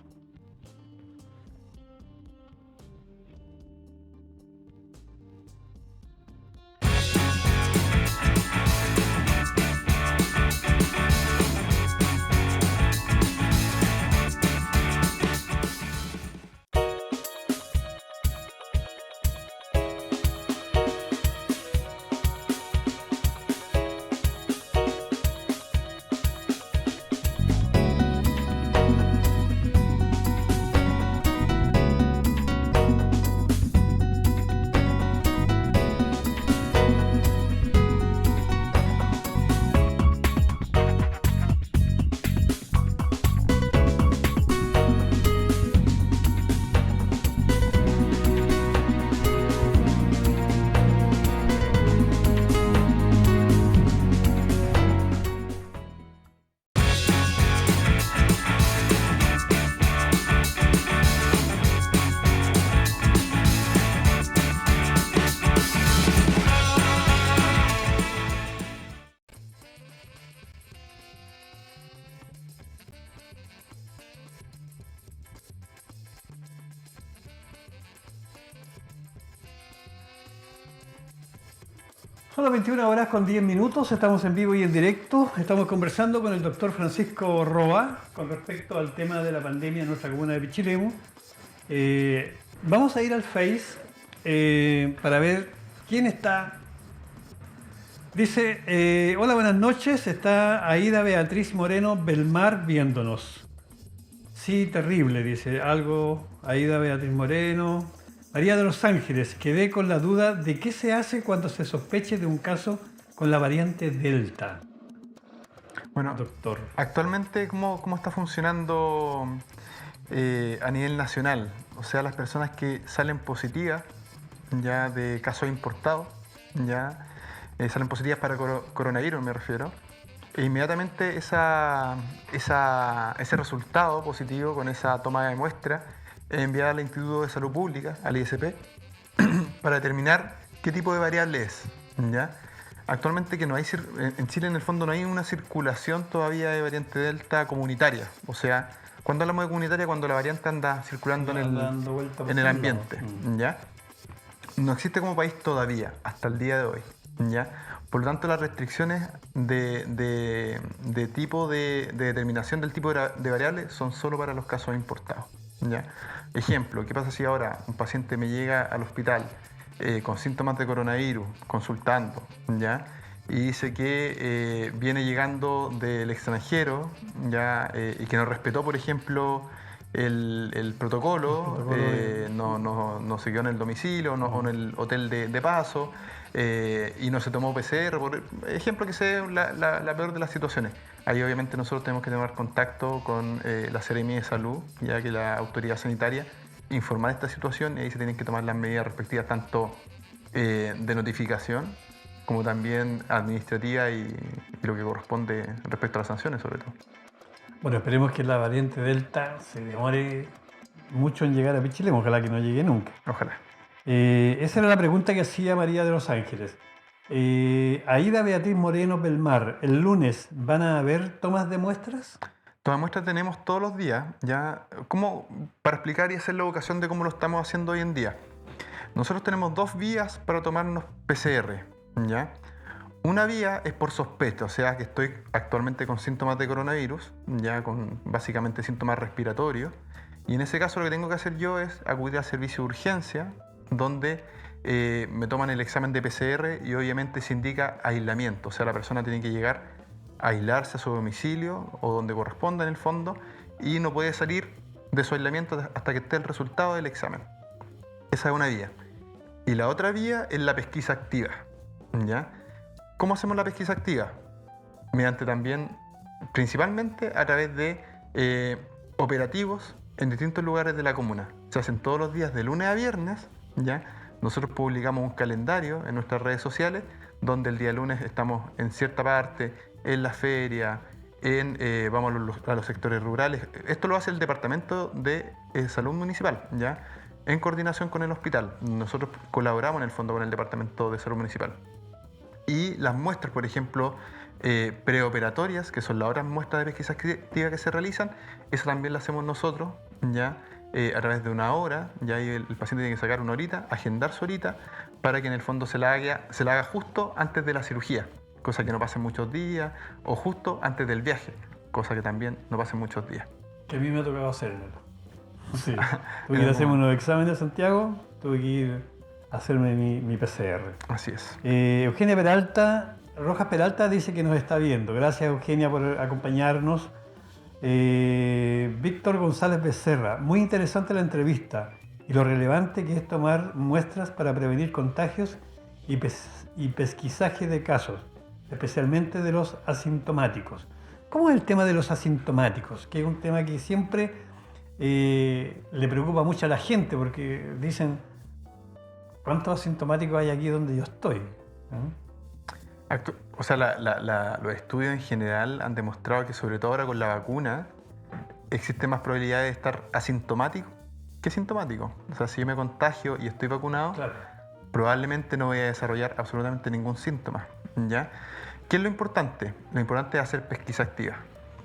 Son las 21 horas con 10 minutos, estamos en vivo y en directo. Estamos conversando con el doctor Francisco Roa con respecto al tema de la pandemia en nuestra comuna de Pichilemu. Vamos a ir al Face para ver quién está. Dice, hola, buenas noches, está Aida Beatriz Moreno Belmar viéndonos. Sí, terrible, dice algo, Aida Beatriz Moreno. María de los Ángeles, quedé con la duda de qué se hace cuando se sospeche de un caso con la variante Delta. Bueno, doctor, actualmente, ¿cómo está funcionando a nivel nacional? O sea, las personas que salen positivas ya de casos importados, ya salen positivas para coronavirus, me refiero. E inmediatamente ese resultado positivo con esa toma de muestra es enviada al Instituto de Salud Pública, al ISP, para determinar qué tipo de variable es, ¿ya? Actualmente que no hay, en Chile en el fondo no hay una circulación todavía de variante Delta comunitaria. O sea, cuando hablamos de comunitaria, cuando la variante anda circulando en el ambiente, ¿ya? No existe como país todavía, hasta el día de hoy, ¿ya? Por lo tanto, las restricciones de tipo de determinación del tipo de variable son solo para los casos importados, ¿ya? Ejemplo, ¿qué pasa si ahora un paciente me llega al hospital con síntomas de coronavirus, consultando, ¿ya? Y dice que viene llegando del extranjero, ¿ya? Y que no respetó, por ejemplo, el protocolo, no se quedó en el domicilio o en el hotel de paso, y no se tomó PCR, por ejemplo, que sea la peor de las situaciones. Ahí obviamente nosotros tenemos que tener contacto con la Seremía de Salud, ya que la autoridad sanitaria informar de esta situación, y ahí se tienen que tomar las medidas respectivas tanto de notificación como también administrativa y lo que corresponde respecto a las sanciones sobre todo. Bueno, esperemos que la variante Delta se demore mucho en llegar a Pichilemu, ojalá que no llegue nunca. Ojalá. Esa era la pregunta que hacía María de los Ángeles. Aida Beatriz Moreno Belmar, ¿el lunes van a haber tomas de muestras? Tomas de muestras tenemos todos los días, ya, como para explicar y hacer la vocación de cómo lo estamos haciendo hoy en día. Nosotros tenemos 2 vías para tomarnos PCR, ¿ya? Una vía es por sospecha, o sea que estoy actualmente con síntomas de coronavirus, ya con básicamente síntomas respiratorios, y en ese caso lo que tengo que hacer yo es acudir al servicio de urgencia, donde me toman el examen de PCR y obviamente se indica aislamiento, o sea la persona tiene que llegar a aislarse a su domicilio o donde corresponda en el fondo y no puede salir de su aislamiento hasta que esté el resultado del examen. Esa es una vía. Y la otra vía es la pesquisa activa, ¿ya? ¿Cómo hacemos la pesquisa activa? Mediante también, principalmente a través de operativos en distintos lugares de la comuna. Se hacen todos los días de lunes a viernes, ¿ya? Nosotros publicamos un calendario en nuestras redes sociales donde el día lunes estamos en cierta parte, en la feria, vamos a los sectores rurales. Esto lo hace el Departamento de Salud Municipal, ¿ya? En coordinación con el hospital. Nosotros colaboramos en el fondo con el Departamento de Salud Municipal. Y las muestras, por ejemplo, preoperatorias, que son las otras muestras de pesquisa activa que se realizan, eso también lo hacemos nosotros, ya a través de una hora, ya ahí el paciente tiene que sacar una horita, agendar su horita, para que en el fondo se la haga justo antes de la cirugía, cosa que no pasen muchos días, o justo antes del viaje, cosa que también no pasen muchos días. Que a mí me ha tocado hacérmelo. Sí, tuve que ir a hacerme unos exámenes, Santiago, tuve que ir a hacerme mi PCR. Así es. Eugenia Peralta, Rojas Peralta dice que nos está viendo. Gracias, Eugenia, por acompañarnos. Víctor González Becerra, muy interesante la entrevista y lo relevante que es tomar muestras para prevenir contagios y pesquisaje de casos, especialmente de los asintomáticos. ¿Cómo es el tema de los asintomáticos? Que es un tema que siempre le preocupa mucho a la gente porque dicen, ¿cuántos asintomáticos hay aquí donde yo estoy? O sea, los estudios en general han demostrado que sobre todo ahora con la vacuna existe más probabilidad de estar asintomático que sintomático. O sea, si yo me contagio y estoy vacunado, claro, probablemente no voy a desarrollar absolutamente ningún síntoma, ¿ya? ¿Qué es lo importante? Lo importante es hacer pesquisa activa,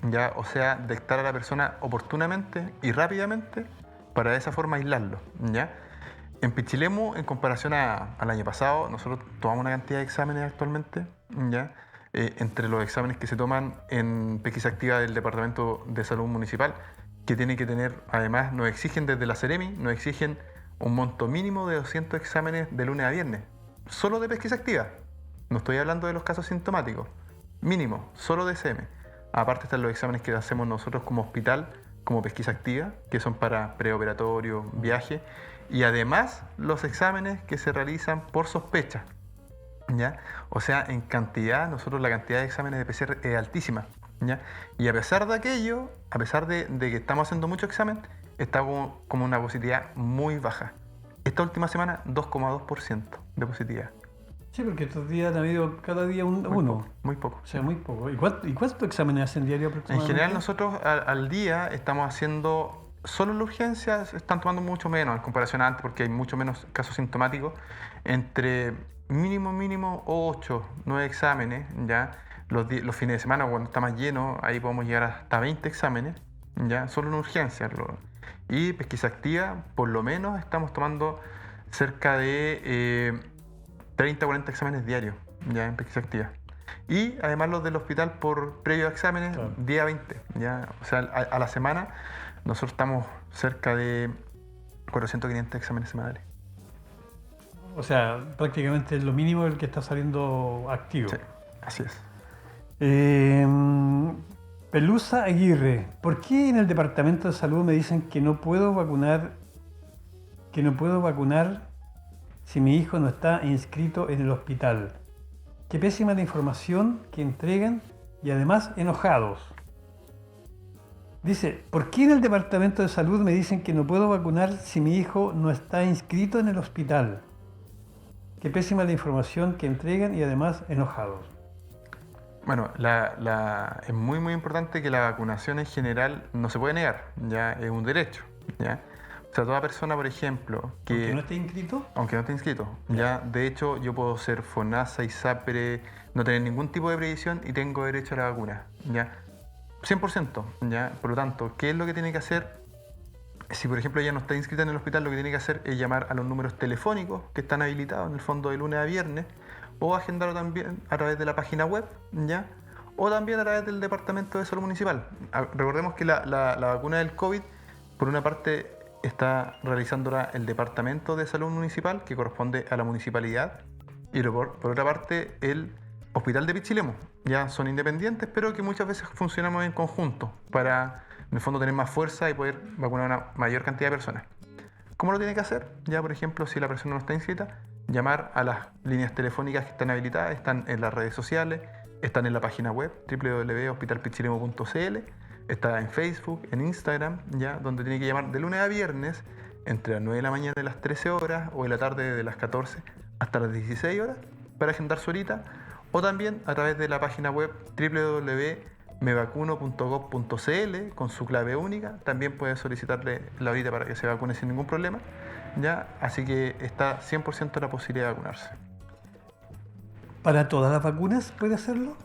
¿ya? O sea, detectar a la persona oportunamente y rápidamente para de esa forma aislarlo, ¿ya? En Pichilemu, en comparación al año pasado, nosotros tomamos una cantidad de exámenes actualmente, ¿ya? Entre los exámenes que se toman en Pesquisa Activa del Departamento de Salud Municipal, que tiene que tener, además, nos exigen desde la Seremi, nos exigen un monto mínimo de 200 exámenes de lunes a viernes, solo de pesquisa activa. No estoy hablando de los casos sintomáticos, mínimo, solo de SM. Aparte están los exámenes que hacemos nosotros como hospital, como pesquisa activa, que son para preoperatorio, viaje, y además los exámenes que se realizan por sospecha, ¿ya? O sea, en cantidad, nosotros la cantidad de exámenes de PCR es altísima, ¿ya? Y a pesar de aquello, a pesar de que estamos haciendo mucho examen, está como una positividad muy baja. Esta última semana, 2,2% de positividad. Sí, porque estos días han habido cada día uno. Muy poco. O sea, muy poco. ¿Y cuántos exámenes hacen diario En aproximadamente? general, nosotros al día estamos haciendo, solo en la urgencia se están tomando mucho menos en comparación a antes, porque hay mucho menos casos sintomáticos, entre mínimo 8, 9 exámenes, ¿ya? Los fines de semana, cuando está más lleno, ahí podemos llegar hasta 20 exámenes, ¿ya? Solo en urgencia. Y pesquisa activa, por lo menos estamos tomando cerca de 30 o 40 exámenes diarios, ya en pesquisa activa. Y además los del hospital por previo a exámenes, Claro. día 20, ¿ya? O sea, a la semana nosotros estamos cerca de 400 o 500 exámenes semanales. O sea, prácticamente es lo mínimo el que está saliendo activo. Sí, así es. Pelusa Aguirre, ¿por qué en el Departamento de Salud me dicen que no puedo vacunar si mi hijo no está inscrito en el hospital? Qué pésima la información que entregan y además enojados. Dice, ¿por qué en el Departamento de Salud me dicen que no puedo vacunar si mi hijo no está inscrito en el hospital? Qué pésima la información que entregan y además enojados. Bueno, es muy importante que la vacunación en general no se puede negar, ya es un derecho, ¿ya? O sea, toda persona, por ejemplo, ¿Aunque no esté inscrito? Aunque no esté inscrito, ya de hecho yo puedo ser FONASA, ISAPRE, no tener ningún tipo de previsión y tengo derecho a la vacuna, ya 100%, ya. Por lo tanto, ¿qué es lo que tiene que hacer? Si por ejemplo ella no está inscrita en el hospital, lo que tiene que hacer es llamar a los números telefónicos que están habilitados en el fondo de lunes a viernes, o agendarlo también a través de la página web, ya, o también a través del Departamento de Salud Municipal. Recordemos que la vacuna del COVID, por una parte, está realizándola el Departamento de Salud Municipal, que corresponde a la municipalidad, y por otra parte el Hospital de Pichilemu. Ya son independientes, pero que muchas veces funcionamos en conjunto para, en el fondo, tener más fuerza y poder vacunar a una mayor cantidad de personas. ¿Cómo lo tiene que hacer? Ya, por ejemplo, si la persona no está inscrita, llamar a las líneas telefónicas que están habilitadas, están en las redes sociales, están en la página web www.hospitalpichilemu.cl, está en Facebook, en Instagram, ya, donde tiene que llamar de lunes a viernes entre las 9 de la mañana y las 13 horas, o de la tarde de las 14 hasta las 16 horas, para agendar su horita, o también a través de la página web www.mevacuno.gov.cl con su clave única. También puede solicitarle la horita para que se vacune sin ningún problema, ¿ya? Así que está 100% la posibilidad de vacunarse. ¿Para todas las vacunas puede hacerlo?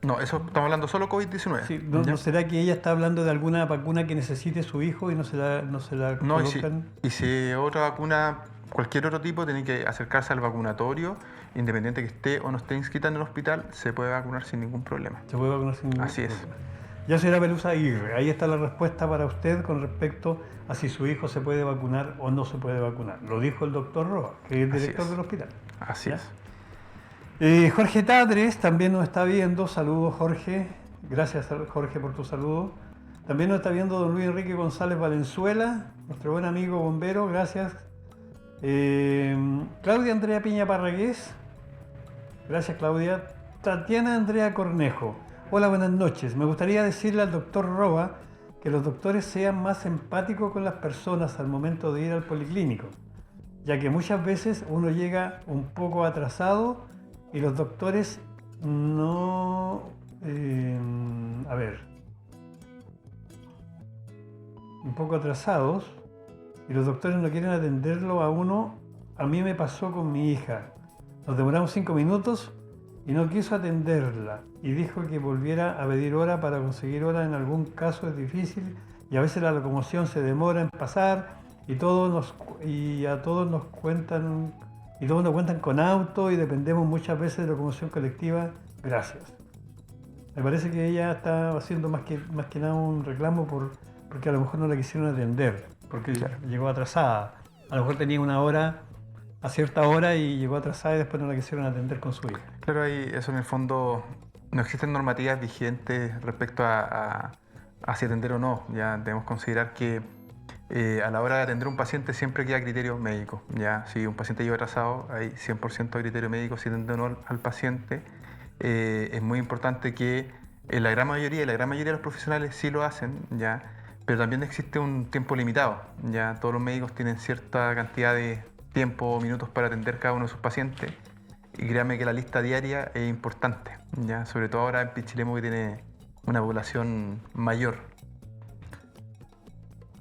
No, eso estamos hablando solo COVID-19. Sí, ¿no será que ella está hablando de alguna vacuna que necesite su hijo y no se la No, colocan? y si otra vacuna, cualquier otro tipo, tiene que acercarse al vacunatorio, independiente que esté o no esté inscrita en el hospital, se puede vacunar sin ningún problema. Se puede vacunar sin ningún Así es. problema. Ya será Pelusa Aguirre, ahí está la respuesta para usted con respecto a si su hijo se puede vacunar o no se puede vacunar. Lo dijo el doctor Roa, que es director del hospital. Así ¿Ya? es. Jorge Tadres también nos está viendo. Saludos, Jorge. Gracias, Jorge, por tu saludo. También nos está viendo don Luis Enrique González Valenzuela, nuestro buen amigo bombero. Gracias. Claudia Andrea Piña Parragués. Gracias, Claudia. Tatiana Andrea Cornejo. Hola, buenas noches. Me gustaría decirle al doctor Roa que los doctores sean más empáticos con las personas al momento de ir al policlínico, ya que muchas veces uno llega un poco atrasado y los doctores no... un poco atrasados y los doctores no quieren atenderlo a uno. A mí me pasó con mi hija. Nos demoramos 5 minutos y no quiso atenderla y dijo que volviera a pedir hora. Para conseguir hora en algún caso es difícil y a veces la locomoción se demora en pasar y a todos nos cuentan con auto y dependemos muchas veces de locomoción colectiva. Gracias. Me parece que ella está haciendo más que nada un reclamo porque a lo mejor no la quisieron atender, porque llegó atrasada. A lo mejor tenía una hora a cierta hora y llegó atrasada y después no la quisieron atender con su hija. Claro, ahí eso en el fondo no existen normativas vigentes respecto a si atender o no. Ya debemos considerar que a la hora de atender a un paciente siempre queda criterio médico. Ya si un paciente llega atrasado, hay 100% de criterio médico si atender o no al paciente. Es muy importante que la gran mayoría de los profesionales sí lo hacen, ya, pero también existe un tiempo limitado. Ya todos los médicos tienen cierta cantidad de tiempo o minutos para atender cada uno de sus pacientes. Y créanme que la lista diaria es importante, ya, sobre todo ahora en Pichilemu, que tiene una población mayor.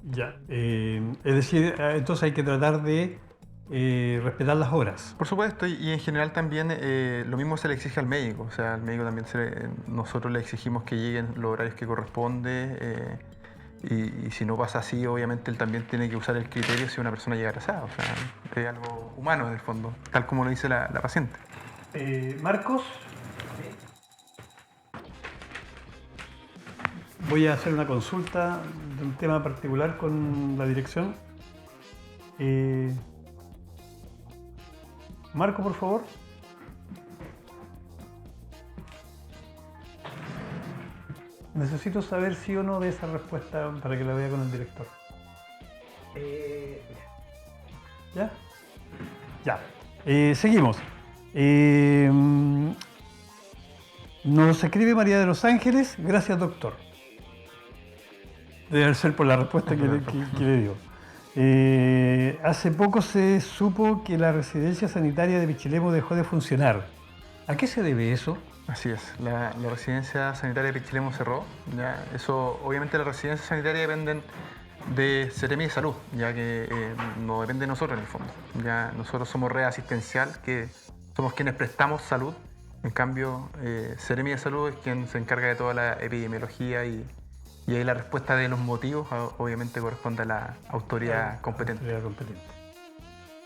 Ya, es decir, entonces hay que tratar de respetar las horas. Por supuesto, y en general también lo mismo se le exige al médico. O sea, al médico también nosotros le exigimos que lleguen los horarios que corresponde. Y si no pasa así, obviamente él también tiene que usar el criterio si una persona llega atrasada. O sea, es algo humano en el fondo, tal como lo dice la paciente. Marcos, voy a hacer una consulta de un tema particular con la dirección. Marco, por favor. Necesito saber sí o no de esa respuesta para que la vea con el director. ¿Ya? Ya. Seguimos. Nos escribe María de los Ángeles. Gracias, doctor. Debe ser por la respuesta que le dio. Hace poco se supo que la residencia sanitaria de Pichilemu dejó de funcionar. ¿A qué se debe eso? Así es, la residencia sanitaria de Pichilemu cerró. ¿Ya? Eso, obviamente las residencias sanitarias dependen de Seremi de Salud, ya que no depende de nosotros en el fondo. Ya nosotros somos red asistencial, que somos quienes prestamos salud. En cambio, Seremi de Salud es quien se encarga de toda la epidemiología y ahí la respuesta de los motivos obviamente corresponde a la autoridad competente.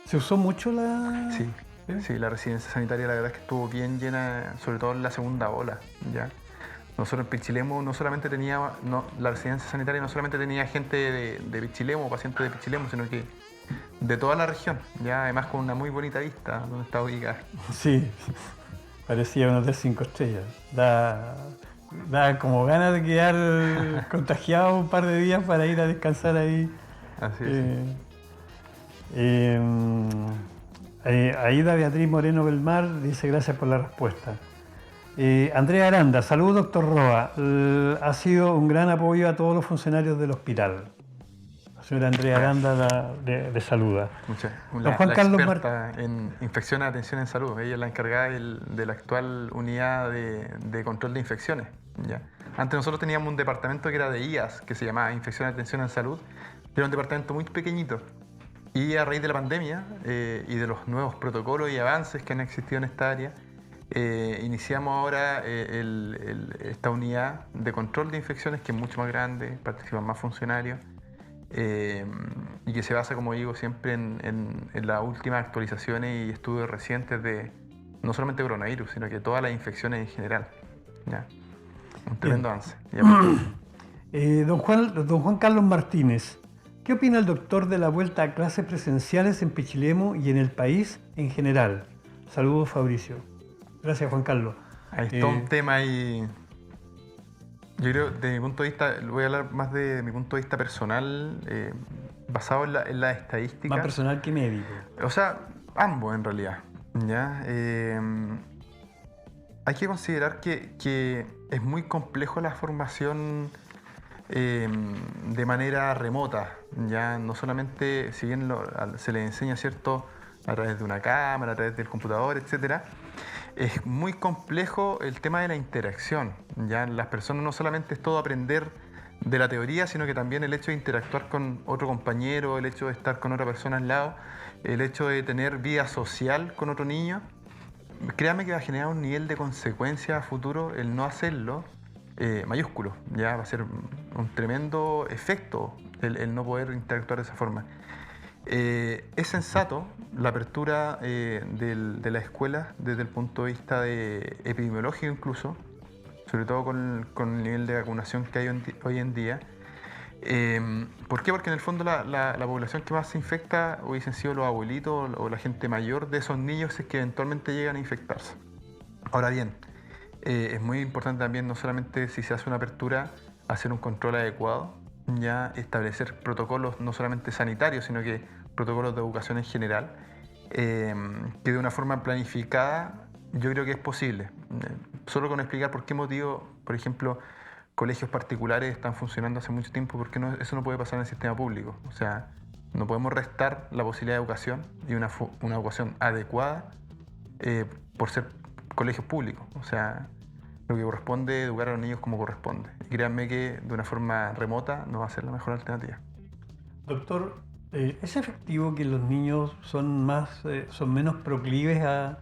¿Se usó mucho la...? Sí. Sí, la residencia sanitaria la verdad es que estuvo bien llena, sobre todo en la segunda ola. ¿Ya? Nosotros en Pichilemu no solamente la residencia sanitaria no solamente tenía gente de Pichilemu, pacientes de Pichilemu, sino que de toda la región, ya además con una muy bonita vista donde está ubicada. Sí, parecía un hotel 5 estrellas. Da como ganas de quedar contagiado un par de días para ir a descansar ahí. Así es. Aida Beatriz Moreno Belmar dice gracias por la respuesta. Andrea Aranda, saludos doctor Roa. Ha sido un gran apoyo a todos los funcionarios del hospital. La señora Andrea Aranda le saluda. La experta en infecciones de atención en salud. Ella es la encargada de la actual unidad de control de infecciones. ¿Ya? Antes nosotros teníamos un departamento que era de IAS, que se llamaba Infecciones de Atención en Salud. Era un departamento muy pequeñito. Y a raíz de la pandemia y de los nuevos protocolos y avances que han existido en esta área, iniciamos ahora esta unidad de control de infecciones, que es mucho más grande, participan más funcionarios y que se basa, como digo, siempre en las últimas actualizaciones y estudios recientes de no solamente coronavirus, sino que todas las infecciones en general. ¿Ya? Un tremendo avance. Don Juan Carlos Martínez. ¿Qué opina el doctor de la vuelta a clases presenciales en Pichilemu y en el país en general? Saludos, Fabricio. Gracias, Juan Carlos. Ahí está un tema ahí. Yo creo, de mi punto de vista, voy a hablar más de mi punto de vista personal, basado en la estadística. Más personal que médico. O sea, ambos en realidad. ¿Ya? Hay que considerar que es muy complejo la formación de manera remota. Ya no solamente, si bien se les enseña, ¿cierto?, a través de una cámara, a través del computador, etcétera, es muy complejo el tema de la interacción. Ya las personas no solamente es todo aprender de la teoría, sino que también el hecho de interactuar con otro compañero, el hecho de estar con otra persona al lado, el hecho de tener vida social con otro niño. Créame que va a generar un nivel de consecuencia a futuro el no hacerlo mayúsculo. Ya va a ser un tremendo efecto el no poder interactuar de esa forma. Es sensato la apertura de las escuelas desde el punto de vista epidemiológico incluso, sobre todo con el nivel de vacunación que hay hoy en día. ¿Por qué? Porque en el fondo la población que más se infecta hubiesen sido los abuelitos o la gente mayor de esos niños es que eventualmente llegan a infectarse. Ahora bien, es muy importante también no solamente si se hace una apertura, hacer un control adecuado, ya establecer protocolos no solamente sanitarios, sino que protocolos de educación en general, que de una forma planificada yo creo que es posible. Solo con explicar por qué motivo, por ejemplo, colegios particulares están funcionando hace mucho tiempo, porque eso no puede pasar en el sistema público. O sea, no podemos restar la posibilidad de educación y una educación adecuada por ser colegios públicos. O sea, lo que corresponde es educar a los niños como corresponde. Y créanme que de una forma remota no va a ser la mejor alternativa. Doctor, ¿es efectivo que los niños son menos proclives a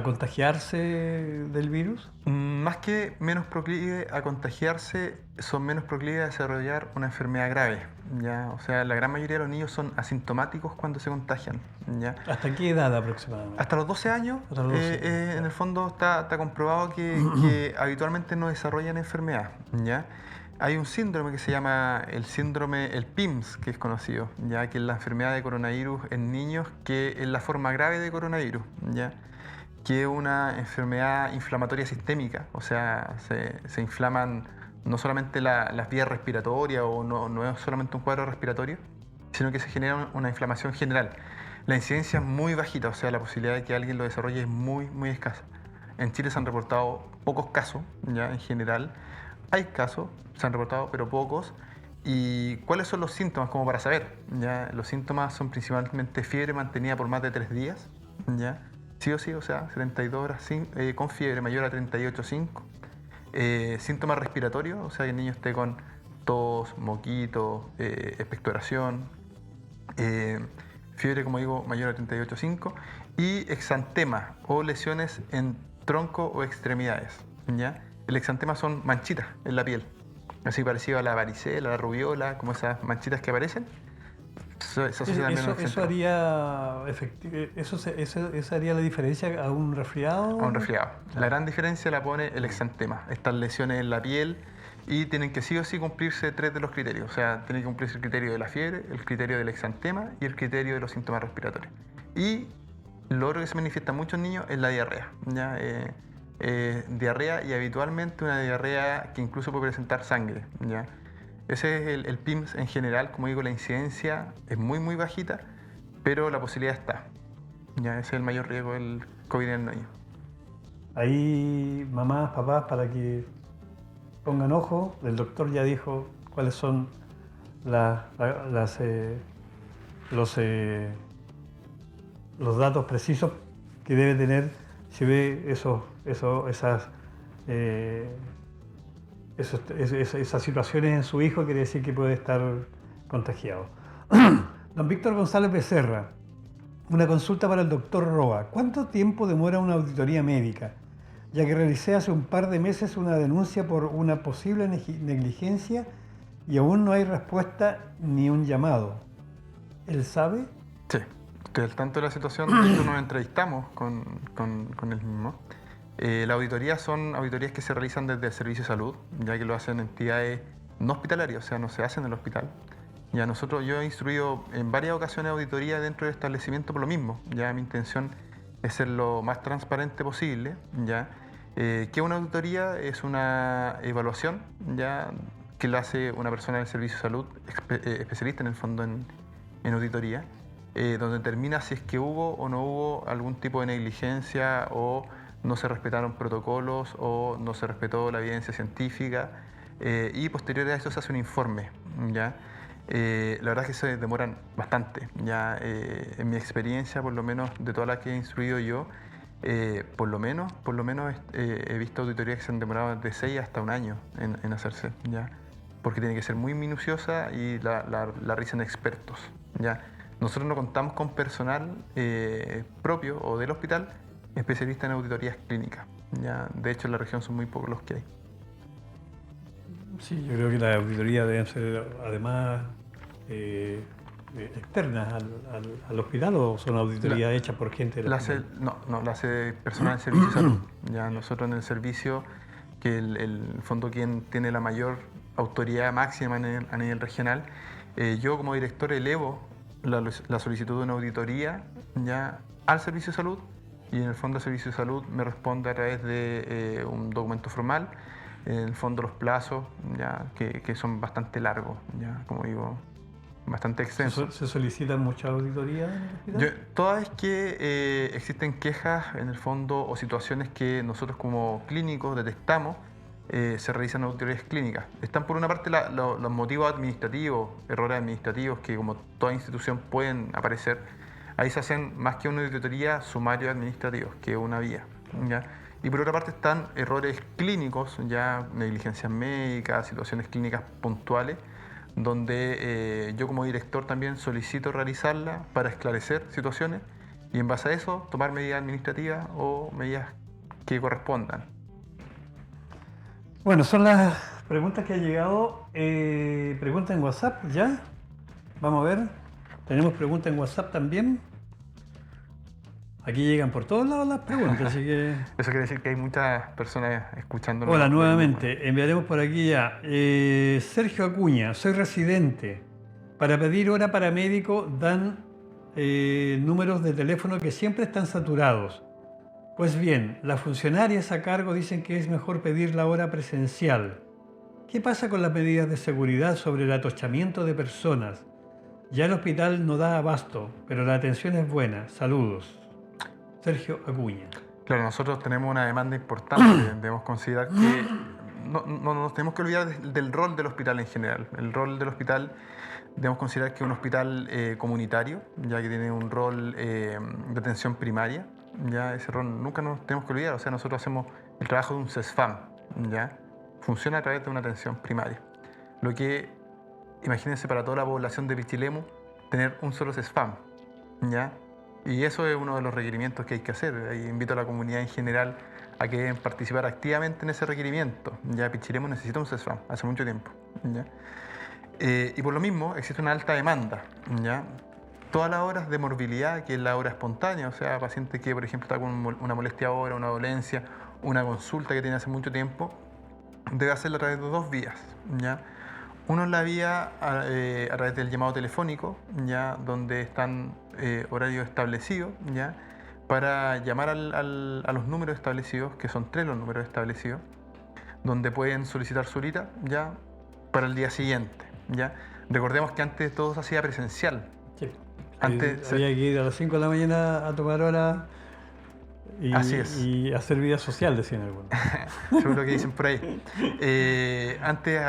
contagiarse del virus? Más que menos proclives a contagiarse, son menos proclives a desarrollar una enfermedad grave, ¿ya? O sea, la gran mayoría de los niños son asintomáticos cuando se contagian, ¿ya? ¿Hasta qué edad aproximadamente? Hasta los 12 años, Hasta los 12 años, en el fondo está comprobado que habitualmente no desarrollan enfermedad, ¿ya? Hay un síndrome que se llama el PIMS, que es conocido, ¿ya? Que es la enfermedad de coronavirus en niños, que es la forma grave de coronavirus, ¿ya? Que es una enfermedad inflamatoria sistémica, o sea, se inflaman no solamente las vías respiratorias o no es solamente un cuadro respiratorio, sino que se genera una inflamación general. La incidencia es muy bajita, o sea, la posibilidad de que alguien lo desarrolle es muy, muy escasa. En Chile se han reportado pocos casos, ya en general. Hay casos, se han reportado, pero pocos. ¿Y cuáles son los síntomas? Como para saber, ¿ya? Los síntomas son principalmente fiebre mantenida por más de 3 días, ¿ya? Sí o sí, o sea, 72 horas con fiebre mayor a 38,5. Síntomas respiratorios, o sea, que el niño esté con tos, moquito, expectoración, fiebre, como digo, mayor a 38,5 y exantema o lesiones en tronco o extremidades, ¿ya? El exantema son manchitas en la piel, así parecido a la varicela, a la rubiola, como esas manchitas que aparecen. ¿Eso haría la diferencia a un resfriado? A un resfriado. La gran diferencia la pone el exantema, estas lesiones en la piel, y tienen que sí o sí cumplirse 3 de los criterios. O sea, tiene que cumplirse el criterio de la fiebre, el criterio del exantema y el criterio de los síntomas respiratorios. Y lo otro que se manifiesta en muchos niños es la diarrea, ¿ya? Diarrea, y habitualmente una diarrea que incluso puede presentar sangre, ¿ya? Ese es el PIMS en general. Como digo, la incidencia es muy, muy bajita, pero la posibilidad está. Ya, ese es el mayor riesgo del COVID en el niño. Ahí, mamás, papás, para que pongan ojo, el doctor ya dijo cuáles son los datos precisos que debe tener si ve esas situaciones en su hijo. Quiere decir que puede estar contagiado. Don Víctor González Becerra, una consulta para el doctor Roa. ¿Cuánto tiempo demora una auditoría médica? Ya que realicé hace un par de meses una denuncia por una posible negligencia y aún no hay respuesta ni un llamado. ¿Él sabe? Sí, estoy al tanto de la situación. De hecho, nos entrevistamos con él mismo. Las auditorías son auditorías que se realizan desde el Servicio de Salud, ya que lo hacen entidades no hospitalarias, o sea, no se hacen en el hospital. Ya yo he instruido en varias ocasiones auditoría dentro del establecimiento por lo mismo. Ya mi intención es ser lo más transparente posible. Ya que una auditoría es una evaluación, ya que lo hace una persona del Servicio de Salud, especialista en el fondo en auditoría, donde determina si es que hubo o no hubo algún tipo de negligencia, o no se respetaron protocolos, o no se respetó la evidencia científica, y posterior a eso se hace un informe, ¿ya? La verdad es que se demoran bastante, ¿ya? En mi experiencia, por lo menos de todas las que he instruido yo, por lo menos he visto auditorías que se han demorado de 6 hasta un año en hacerse, ¿ya? Porque tiene que ser muy minuciosa y la realizan expertos, ¿ya? Nosotros no contamos con personal propio o del hospital especialista en auditorías clínicas, ¿ya? De hecho, en la región son muy pocos los que hay. Sí, yo creo que las auditorías deben ser además externas al hospital o son auditorías hechas por gente del hospital? La hace personal del servicio de salud. Ya nosotros en el servicio, que el fondo quien tiene la mayor autoridad máxima a nivel regional, yo como director elevo la solicitud de una auditoría ya al servicio de salud, y en el fondo el servicio de salud me responde a través de un documento formal. En el fondo los plazos ya que son bastante largos, ya como digo, bastante extensos. ¿Se solicitan muchas auditorías en el hospital? Toda vez que existen quejas en el fondo o situaciones que nosotros como clínicos detectamos, se realizan auditorías clínicas. Están por una parte los motivos administrativos, errores administrativos que como toda institución pueden aparecer. Ahí se hacen más que una auditoría sumarios administrativos, que es una vía, ¿ya? Y por otra parte están errores clínicos, ya negligencias médicas, situaciones clínicas puntuales, donde yo como director también solicito realizarla para esclarecer situaciones y en base a eso tomar medidas administrativas o medidas que correspondan. Bueno, son las preguntas que han llegado. Preguntas en WhatsApp, ¿ya? Vamos a ver. Tenemos preguntas en WhatsApp también. Aquí llegan por todos lados las preguntas, así que... Eso quiere decir que hay muchas personas escuchándonos. Hola, nuevamente. Enviaremos por aquí ya. Sergio Acuña, soy residente. Para pedir hora para médico dan números de teléfono que siempre están saturados. Pues bien, las funcionarias a cargo dicen que es mejor pedir la hora presencial. ¿Qué pasa con las medidas de seguridad sobre el atochamiento de personas? Ya el hospital no da abasto, pero la atención es buena. Saludos. Sergio Acuña. Claro, nosotros tenemos una demanda importante. Debemos considerar que no nos tenemos que olvidar del rol del hospital en general. El rol del hospital debemos considerar que es un hospital comunitario, ya que tiene un rol de atención primaria. Ya ese rol nunca nos tenemos que olvidar. O sea, nosotros hacemos el trabajo de un CESFAM, ya funciona a través de una atención primaria. Lo que, imagínense, para toda la población de Pichilemu, tener un solo CESFAM, ya. Y eso es uno de los requerimientos que hay que hacer. Ahí invito a la comunidad en general a que participar activamente en ese requerimiento. Ya Pichilemu necesita un CESFAM hace mucho tiempo, ¿ya? Y por lo mismo existe una alta demanda, ¿ya? Todas las horas de morbilidad, que es la hora espontánea, o sea, paciente que por ejemplo está con una molestia ahora, una dolencia, una consulta que tiene hace mucho tiempo, debe hacerlo a través de dos vías, ¿ya? Uno es la vía a través del llamado telefónico, ya, donde están horarios establecidos, ya, para llamar a los números establecidos, que son 3 los números establecidos, donde pueden solicitar su horita ya para el día siguiente, ya. Recordemos que antes todo se hacía presencial. Sí. Antes había que ir a las 5 de la mañana a tomar hora y, así es. Y hacer vida social, decían algunos. Seguro que dicen por ahí. Antes,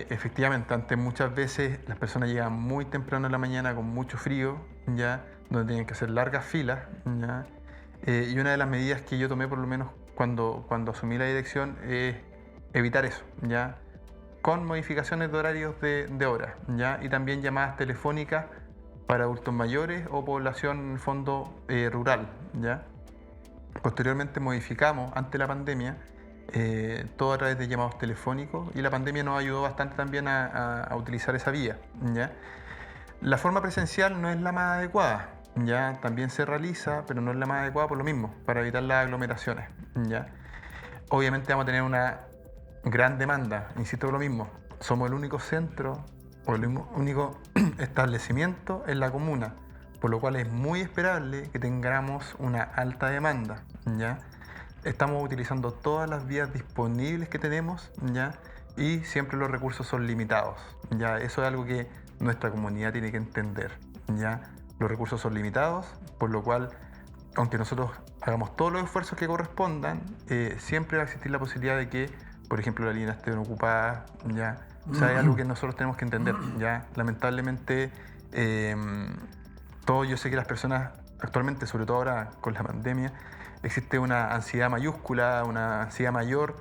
efectivamente, antes muchas veces las personas llegaban muy temprano en la mañana con mucho frío, ya, donde tenían que hacer largas filas, ya. Y una de las medidas que yo tomé, por lo menos cuando asumí la dirección, es evitar eso, ya, con modificaciones de horarios de hora, ya, y también llamadas telefónicas para adultos mayores o población en el fondo rural, ya. Posteriormente modificamos, ante la pandemia, todo a través de llamados telefónicos, y la pandemia nos ayudó bastante también a utilizar esa vía, ¿ya? La forma presencial no es la más adecuada, ¿ya? También se realiza, pero no es la más adecuada por lo mismo, para evitar las aglomeraciones, ¿ya? Obviamente vamos a tener una gran demanda, insisto por lo mismo, somos el único centro o el único establecimiento en la comuna, por lo cual es muy esperable que tengamos una alta demanda, ¿ya? Estamos utilizando todas las vías disponibles que tenemos, ¿ya? Y siempre los recursos son limitados, ¿ya? Eso es algo que nuestra comunidad tiene que entender, ¿ya? Los recursos son limitados, por lo cual, aunque nosotros hagamos todos los esfuerzos que correspondan, siempre va a existir la posibilidad de que, por ejemplo, las líneas estén ocupadas, ¿ya? O sea, es algo que nosotros tenemos que entender, ¿ya? Lamentablemente, yo sé que las personas actualmente, sobre todo ahora con la pandemia, existe una ansiedad mayúscula, una ansiedad mayor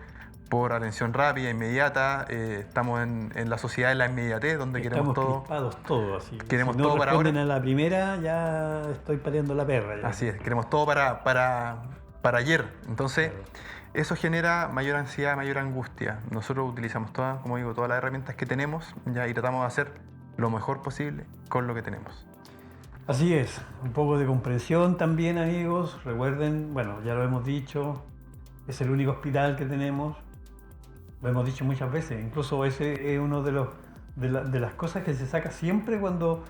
por atención rápida, inmediata. Estamos en la sociedad de la inmediatez, donde queremos todo. Estamos crispados todos, así. Queremos si no todo para ahora. A la primera, ya estoy pateando la perra. Ya. Así es, queremos todo para ayer. Entonces, Claro. Eso genera mayor ansiedad, mayor angustia. Nosotros utilizamos todas, como digo, todas las herramientas que tenemos, ya, y tratamos de hacer lo mejor posible con lo que tenemos. Así es, un poco de comprensión también, amigos. Recuerden, bueno, ya lo hemos dicho, es el único hospital que tenemos. Lo hemos dicho muchas veces, incluso ese es uno de las cosas que se saca siempre cuando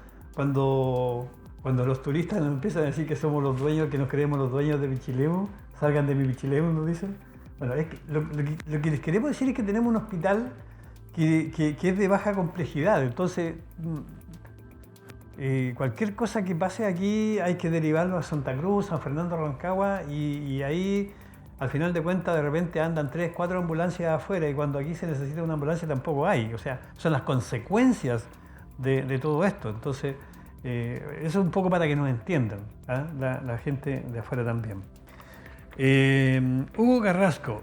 los turistas nos empiezan a decir que somos los dueños, que nos creemos los dueños de Pichilemu, salgan de mi Pichilemu, nos dicen. Bueno, es que lo que les queremos decir es que tenemos un hospital que es de baja complejidad, entonces cualquier cosa que pase aquí hay que derivarlo a Santa Cruz, San Fernando Rancagua y ahí al final de cuentas de repente andan 3, 4 ambulancias afuera y cuando aquí se necesita una ambulancia tampoco hay, o sea, son las consecuencias de todo esto, entonces eso es un poco para que nos entiendan, ¿ah? La gente de afuera también. Hugo Carrasco,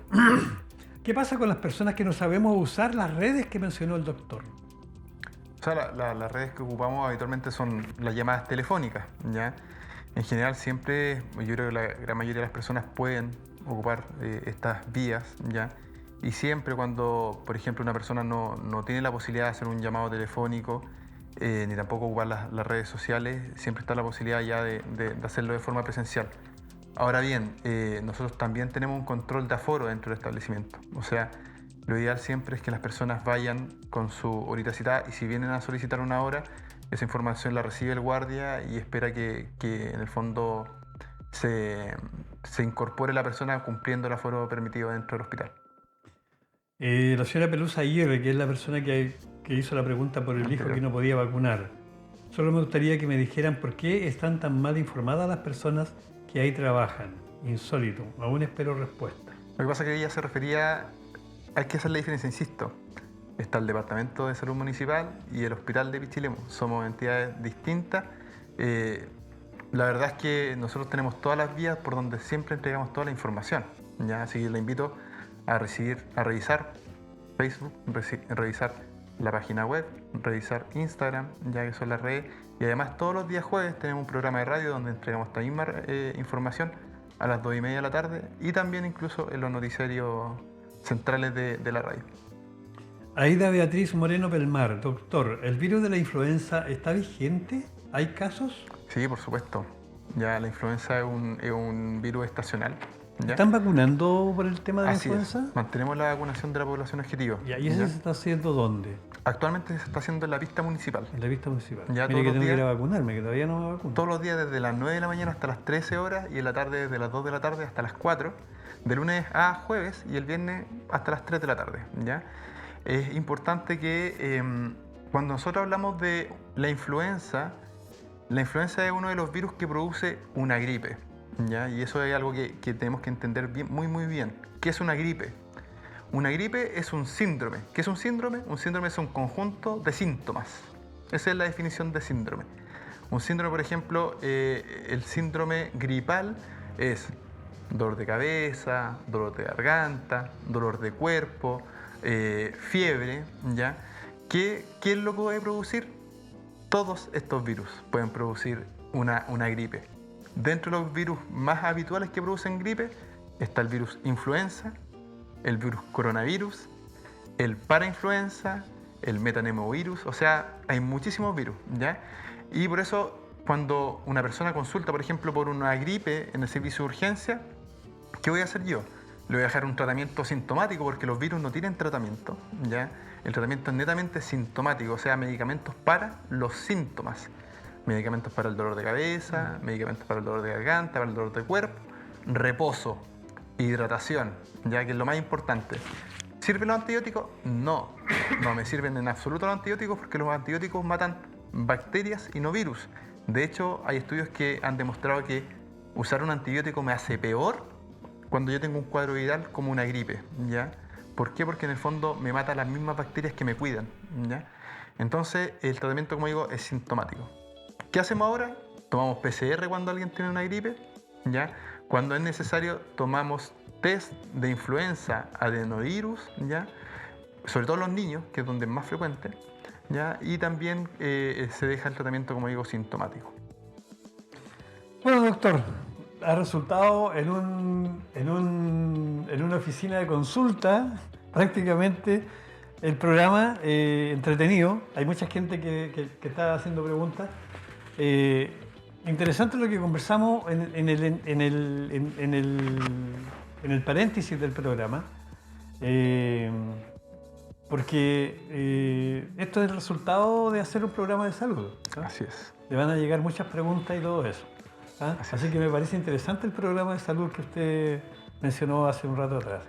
¿qué pasa con las personas que no sabemos usar las redes que mencionó el doctor? O sea, las redes que ocupamos habitualmente son las llamadas telefónicas, ¿ya? En general siempre, yo creo que la gran mayoría de las personas pueden ocupar estas vías, ¿ya? Y siempre cuando, por ejemplo, una persona no tiene la posibilidad de hacer un llamado telefónico, ni tampoco ocupar las redes sociales, siempre está la posibilidad ya de hacerlo de forma presencial. Ahora bien, nosotros también tenemos un control de aforo dentro del establecimiento. O sea, lo ideal siempre es que las personas vayan con su horita citada y si vienen a solicitar una hora, esa información la recibe el guardia y espera que en el fondo se incorpore la persona cumpliendo el aforo permitido dentro del hospital. La señora Pelusa Aguirre, que es la persona que hizo la pregunta por el hijo que no podía vacunar. Solo me gustaría que me dijeran por qué están tan mal informadas las personas que ahí trabajan. Insólito. Aún espero respuesta. Lo que pasa es que ella se refería, hay que hacer la diferencia, insisto. Está el Departamento de Salud Municipal y el Hospital de Pichilemu. Somos entidades distintas. La verdad es que nosotros tenemos todas las vías por donde siempre entregamos toda la información, ¿ya? Así que la invito a revisar Facebook, revisar la página web, revisar Instagram, ya que son las redes. Y además todos los días jueves tenemos un programa de radio donde entregamos esta misma información a las 2:30 de la tarde y también incluso en los noticiarios centrales de la radio. Aida Beatriz Moreno Pelmar, doctor, ¿el virus de la influenza está vigente? ¿Hay casos? Sí, por supuesto. Ya la influenza es un virus estacional. ¿Ya? ¿Están vacunando por el tema de la influenza? Es. Mantenemos la vacunación de la población objetivo. ¿Y eso se está haciendo dónde? Actualmente se está haciendo en la pista municipal. En la pista municipal. Ya Mire que tengo que ir a vacunarme, que todavía no me vacuno. Todos los días desde las 9 de la mañana hasta las 13 horas y en la tarde desde las 2 de la tarde hasta las 4, de lunes a jueves y el viernes hasta las 3 de la tarde. ¿Ya? Es importante que cuando nosotros hablamos de la influenza es uno de los virus que produce una gripe. ¿Ya? Y eso es algo que tenemos que entender bien, muy bien. ¿Qué es una gripe? Una gripe es un síndrome. ¿Qué es un síndrome? Un síndrome es un conjunto de síntomas. Esa es la definición de síndrome. Un síndrome, por ejemplo, el síndrome gripal es dolor de cabeza, dolor de garganta, dolor de cuerpo, fiebre, ¿ya? ¿Qué es lo que puede producir? Todos estos virus pueden producir una gripe. Dentro de los virus más habituales que producen gripe está el virus influenza, el virus coronavirus, el parainfluenza, el metanemovirus, o sea, hay muchísimos virus, ¿ya? Y por eso cuando una persona consulta, por ejemplo, por una gripe en el servicio de urgencia, ¿qué voy a hacer yo? Le voy a dejar un tratamiento sintomático porque los virus no tienen tratamiento, ¿ya? El tratamiento es netamente sintomático, o sea, medicamentos para los síntomas. Medicamentos para el dolor de cabeza, medicamentos para el dolor de garganta, para el dolor de cuerpo, reposo, hidratación, ya que es lo más importante. ¿Sirven los antibióticos? No me sirven en absoluto los antibióticos porque los antibióticos matan bacterias y no virus. De hecho, hay estudios que han demostrado que usar un antibiótico me hace peor cuando yo tengo un cuadro viral como una gripe, ¿ya? ¿Por qué? Porque en el fondo me mata las mismas bacterias que me cuidan, ¿ya? Entonces, el tratamiento, como digo, es sintomático. ¿Qué hacemos ahora? Tomamos PCR cuando alguien tiene una gripe, ¿ya? Cuando es necesario, tomamos test de influenza, adenovirus, ¿ya? Sobre todo los niños, que es donde es más frecuente, ¿ya? Y también se deja el tratamiento, como digo, sintomático. Bueno, doctor, ha resultado en una oficina de consulta prácticamente el programa entretenido. Hay mucha gente que está haciendo preguntas. Interesante lo que conversamos en el paréntesis del programa, porque esto es el resultado de hacer un programa de salud, ¿no? Así es. Le van a llegar muchas preguntas y todo eso. ¿Ah? Así que me parece interesante el programa de salud que usted mencionó hace un rato atrás.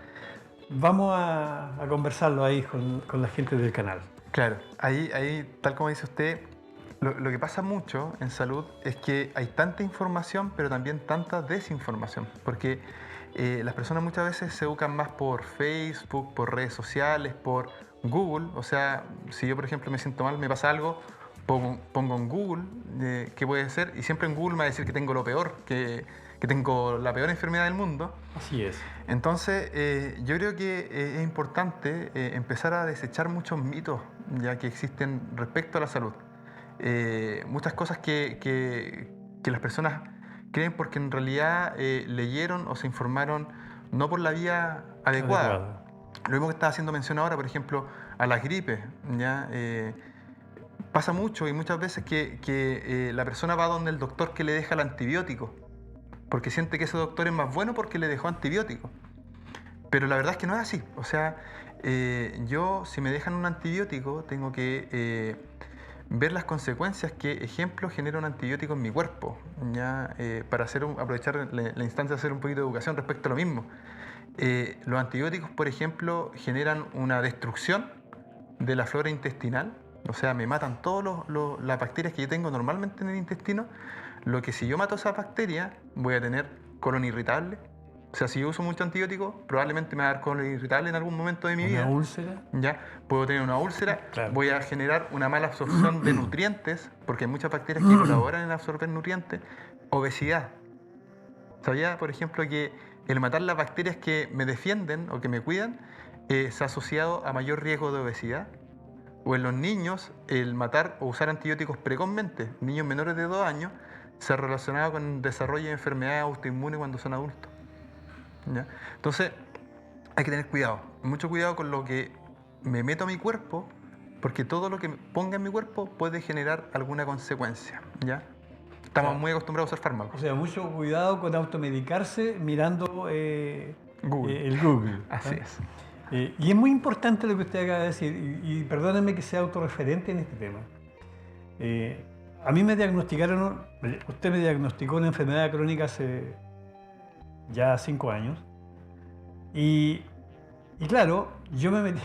Vamos a conversarlo ahí con la gente del canal. Claro, ahí tal como dice usted, lo que pasa mucho en salud es que hay tanta información, pero también tanta desinformación, porque las personas muchas veces se educan más por Facebook, por redes sociales, por Google. O sea, si yo por ejemplo me siento mal, me pasa algo, pongo en Google qué puede ser, y siempre en Google me va a decir que tengo lo peor, que tengo la peor enfermedad del mundo. Así es. Entonces, yo creo que es importante empezar a desechar muchos mitos ya que existen respecto a la salud. Muchas cosas que las personas creen porque en realidad leyeron o se informaron no por la vía adecuada. Lo mismo que estaba haciendo mención ahora, por ejemplo, a las gripes. ¿Ya? Pasa mucho y muchas veces que la persona va donde el doctor que le deja el antibiótico, porque siente que ese doctor es más bueno porque le dejó antibiótico. Pero la verdad es que no es así. O sea, yo si me dejan un antibiótico tengo que ver las consecuencias que, ejemplo, genera un antibiótico en mi cuerpo, ¿ya? Para aprovechar la instancia de hacer un poquito de educación respecto a lo mismo. Los antibióticos, por ejemplo, generan una destrucción de la flora intestinal, o sea, me matan todas las bacterias que yo tengo normalmente en el intestino, lo que si yo mato esas bacterias voy a tener colon irritable. O sea, si yo uso mucho antibiótico, probablemente me va a dar colon irritable en algún momento de mi vida. ¿Una úlcera? Ya, puedo tener una úlcera, claro. Voy a generar una mala absorción de nutrientes, porque hay muchas bacterias que colaboran en absorber nutrientes. Obesidad. ¿Sabía, por ejemplo, que el matar las bacterias que me defienden o que me cuidan se ha asociado a mayor riesgo de obesidad? O en los niños, el matar o usar antibióticos precozmente, niños menores de 2 años, se ha relacionado con el desarrollo de enfermedades autoinmunes cuando son adultos. ¿Ya? Entonces, hay que tener cuidado, mucho cuidado con lo que me meto a mi cuerpo, porque todo lo que ponga en mi cuerpo puede generar alguna consecuencia. ¿Ya? Estamos muy acostumbrados a usar fármacos. O sea, mucho cuidado con automedicarse mirando Google. El Google. Así es. Y es muy importante lo que usted acaba de decir, y perdónenme que sea autorreferente en este tema. A mí me diagnosticaron, usted me diagnosticó una enfermedad crónica hace ya 5 años, y claro, yo me metí...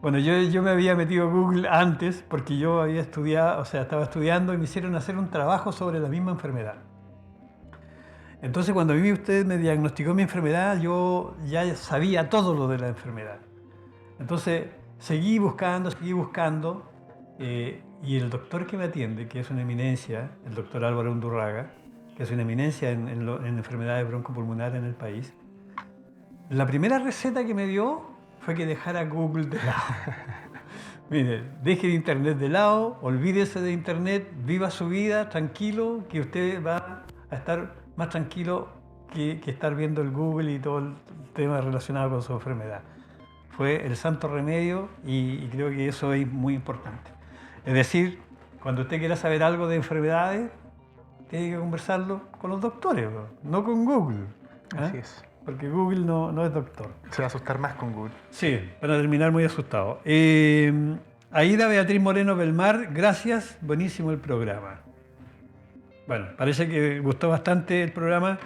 Bueno, yo me había metido a Google antes porque yo había estudiado, o sea, estaba estudiando y me hicieron hacer un trabajo sobre la misma enfermedad. Entonces, cuando a mí usted me diagnosticó mi enfermedad, yo ya sabía todo lo de la enfermedad. Entonces, seguí buscando, y el doctor que me atiende, que es una eminencia, el doctor Álvaro Undurraga, que es una eminencia en enfermedades broncopulmonares en el país, la primera receta que me dio fue que dejara Google de lado. Mire, deje Internet de lado, olvídese de Internet, viva su vida tranquilo, que usted va a estar más tranquilo que estar viendo el Google y todo el tema relacionado con su enfermedad. Fue el santo remedio y creo que eso es muy importante. Es decir, cuando usted quiera saber algo de enfermedades, tiene que conversarlo con los doctores, no con Google. Así es. Porque Google no es doctor. Se va a asustar más con Google. Sí, van a terminar muy asustados. Aida Beatriz Moreno Belmar, gracias, buenísimo el programa. Bueno, parece que gustó bastante el programa.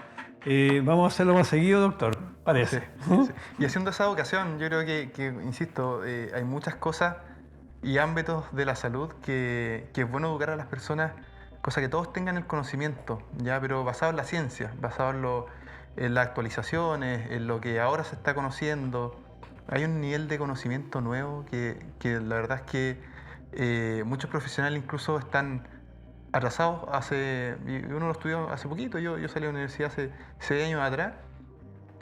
Vamos a hacerlo más seguido, doctor, parece. Sí, sí. Y haciendo esa educación, yo creo que insisto, hay muchas cosas y ámbitos de la salud que es bueno educar a las personas, cosa que todos tengan el conocimiento, ¿ya? Pero basado en la ciencia, basado en las actualizaciones, en lo que ahora se está conociendo. Hay un nivel de conocimiento nuevo que la verdad es que muchos profesionales incluso están atrasados. Uno lo estudió hace poquito, yo salí de la universidad hace 6 años atrás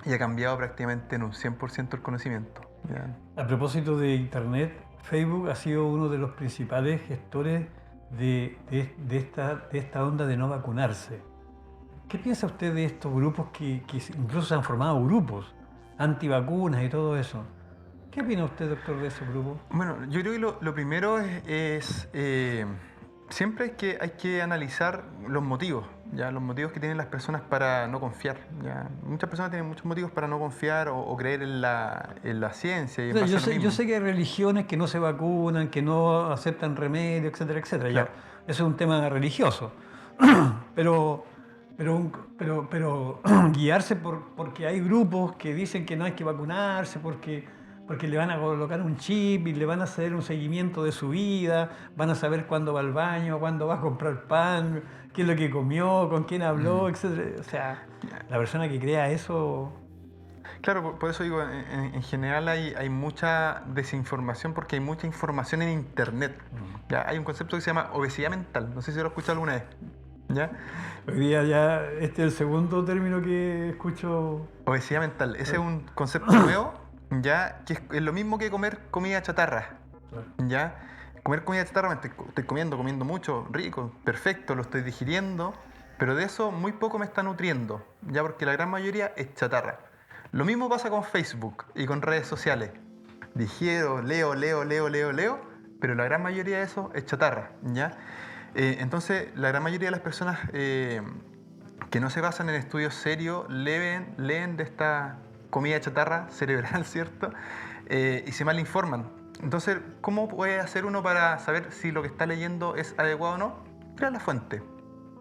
y ha cambiado prácticamente en un 100% el conocimiento. ¿Ya? A propósito de Internet, Facebook ha sido uno de los principales gestores de esta onda de no vacunarse. ¿Qué piensa usted de estos grupos que incluso se han formado grupos antivacunas y todo eso? ¿Qué opina usted, doctor, de esos grupos? Bueno, yo creo que lo primero es siempre hay que analizar los motivos, ¿ya? Los motivos que tienen las personas para no confiar, ¿ya? Muchas personas tienen muchos motivos para no confiar o creer en la ciencia y O en sea, base a lo yo mismo. sé que hay religiones que no se vacunan, que no aceptan remedios, etcétera, etcétera. Ya, Claro. eso es un tema religioso. Pero, pero guiarse porque hay grupos que dicen que no hay que vacunarse, porque le van a colocar un chip y le van a hacer un seguimiento de su vida, van a saber cuándo va al baño, cuándo va a comprar pan, qué es lo que comió, con quién habló, Mm. etcétera. O sea, la persona que crea eso... Claro, por eso digo, en general hay mucha desinformación porque hay mucha información en Internet. ¿Ya? Hay un concepto que se llama obesidad mental, no sé si lo has escuchado alguna vez. ¿Ya? Hoy día ya, este es el segundo término que escucho. Obesidad mental, ese es un concepto nuevo, ya, que es lo mismo que comer comida chatarra. ¿Ya? Comer comida chatarra, estoy comiendo mucho, rico, perfecto, lo estoy digiriendo, pero de eso muy poco me está nutriendo, ya, porque la gran mayoría es chatarra. Lo mismo pasa con Facebook y con redes sociales. Digiero, leo, pero la gran mayoría de eso es chatarra, ¿ya? Entonces, la gran mayoría de las personas que no se basan en estudios serios leen de esta comida chatarra cerebral, ¿cierto? Y se malinforman. Entonces, ¿cómo puede hacer uno para saber si lo que está leyendo es adecuado o no? Ir a la fuente.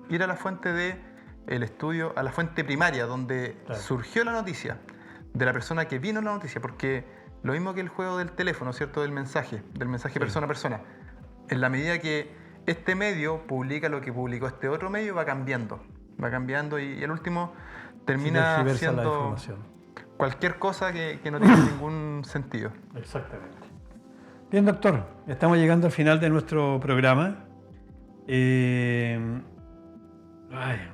Ir a la fuente de el estudio, a la fuente primaria, donde Claro. surgió la noticia, de la persona que vino la noticia, porque lo mismo que el juego del teléfono, ¿cierto? Del mensaje Sí. persona a persona. En la medida que este medio publica lo que publicó este otro medio, va cambiando y el último Se termina tergiversa la siendo información. cualquier cosa que no tiene ningún sentido. Exactamente. Bien, doctor, estamos llegando al final de nuestro programa.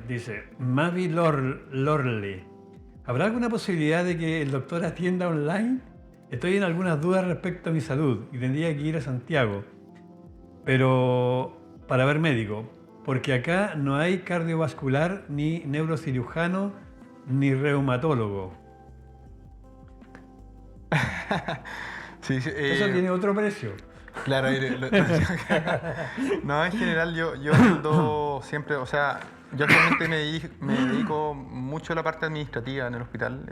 Dice Mavi Lorle. ¿Habrá alguna posibilidad de que el doctor atienda online? Estoy en algunas dudas respecto a mi salud y tendría que ir a Santiago, pero para ver médico, porque acá no hay cardiovascular, ni neurocirujano, ni reumatólogo. Sí, Eso tiene otro precio. claro, no, en general yo ando siempre, o sea, yo actualmente me dedico mucho a la parte administrativa en el hospital.